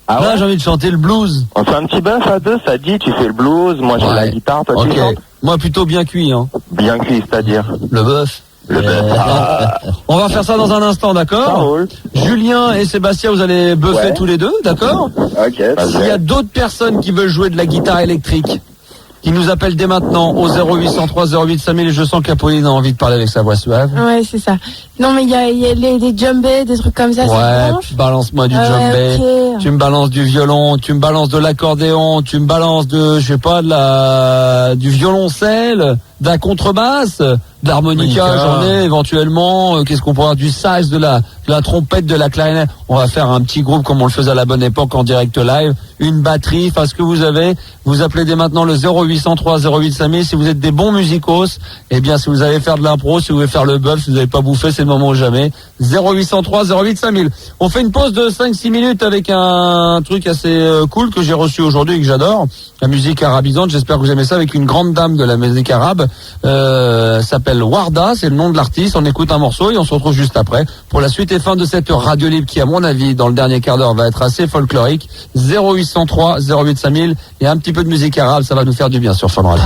H: Ah
B: là j'ai envie de chanter le blues.
H: On fait un petit bœuf à deux, ça dit, tu fais le blues, moi j'ai la guitare, toi tu chantes.
B: Moi plutôt bien cuit, hein.
H: Bien cuit, c'est-à-dire
B: le bœuf.
H: Le bœuf.
B: On va faire ça dans un instant, d'accord? Julien et Sébastien, vous allez bœuffer tous les deux, d'accord?
H: Ok.
B: S'il y a d'autres personnes qui veulent jouer de la guitare électrique, qui nous appellent dès maintenant au 0803 08 5000, et je sens qu'Apolline a envie de parler avec sa voix suave.
C: Ouais, c'est ça. Non, mais il y a des djembés, des trucs comme ça.
B: Ouais, balance-moi du djembé.
C: Okay.
B: Tu me balances du violon, tu me balances de l'accordéon, tu me balances de, je sais pas, du violoncelle, de la contrebasse, de l'harmonica, j'en ai éventuellement. Qu'est-ce qu'on pourrait avoir? Du sax, de la trompette, de la clarinette. On va faire un petit groupe comme on le faisait à la bonne époque en direct live. Une batterie, enfin ce que vous avez. Vous appelez dès maintenant le 0803 08 5000. Si vous êtes des bons musicos, eh bien si vous allez faire de l'impro, si vous voulez faire le bœuf, si vous n'avez pas bouffé, c'est le moment ou jamais. 0803 08 5000. On fait une pause de 5-6 minutes avec un truc assez cool que j'ai reçu aujourd'hui et que j'adore. La musique arabisante, j'espère que vous aimez ça, avec une grande dame de la musique arabe. S'appelle Warda, c'est le nom de l'artiste. On écoute un morceau et on se retrouve juste après pour la suite et fin de cette radio libre qui, à mon avis, dans le dernier quart d'heure, va être assez folklorique. 0803 08 5000 et un petit peu de musique arabe, ça va nous faire du bien sur Fun Radio.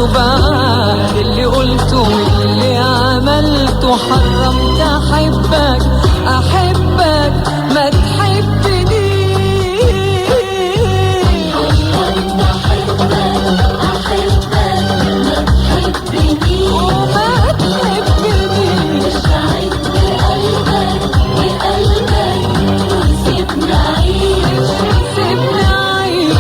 J: عملته بعد اللي قلته واللي عملته حرمت احبك احبك ما تحبني وما تحبنيش سيبني أعيش سيبني أعيش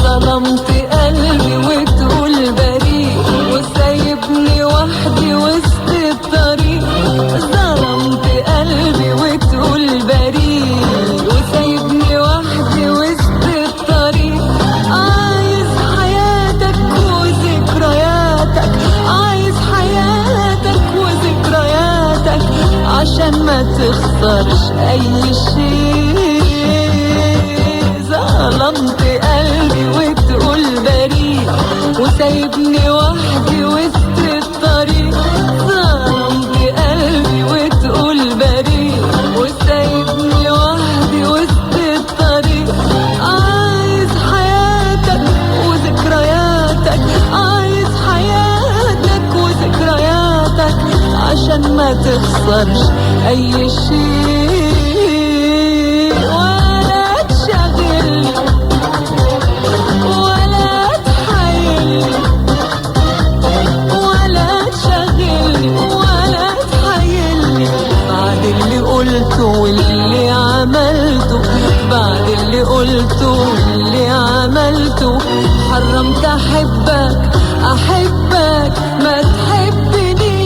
J: ظلمت قلبي وتقول بريء وسايبني وحدي وسط الطريق ظلمت قلبي وتقول بريء وسايبني وحدي وسط الطريق عايز حياتك وذكرياتك عايز حياتك وذكرياتك عشان ما تخسرش اي شيء ظلمت قلبي وتقول بريء وسايبني وحدي وسط الطريق ظلمت قلبي وتقول بريء وسايبني وحدي وسط الطريق عايز حياتك وذكرياتك عايز حياتك وذكرياتك عشان ما تخسرش اي شيء ولا تشغلني ولا تحايلني ولا تشغلني ولا تحايلني بعد اللي قلته واللي عملته بعد اللي قلته واللي عملته حرمت احبك احبك ما تحبني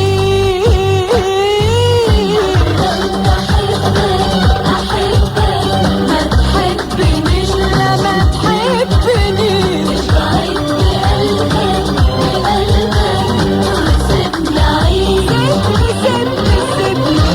J: ما تحبنيش لا ما تحبنيش سيبني أعيش سيبني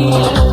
J: الدنيا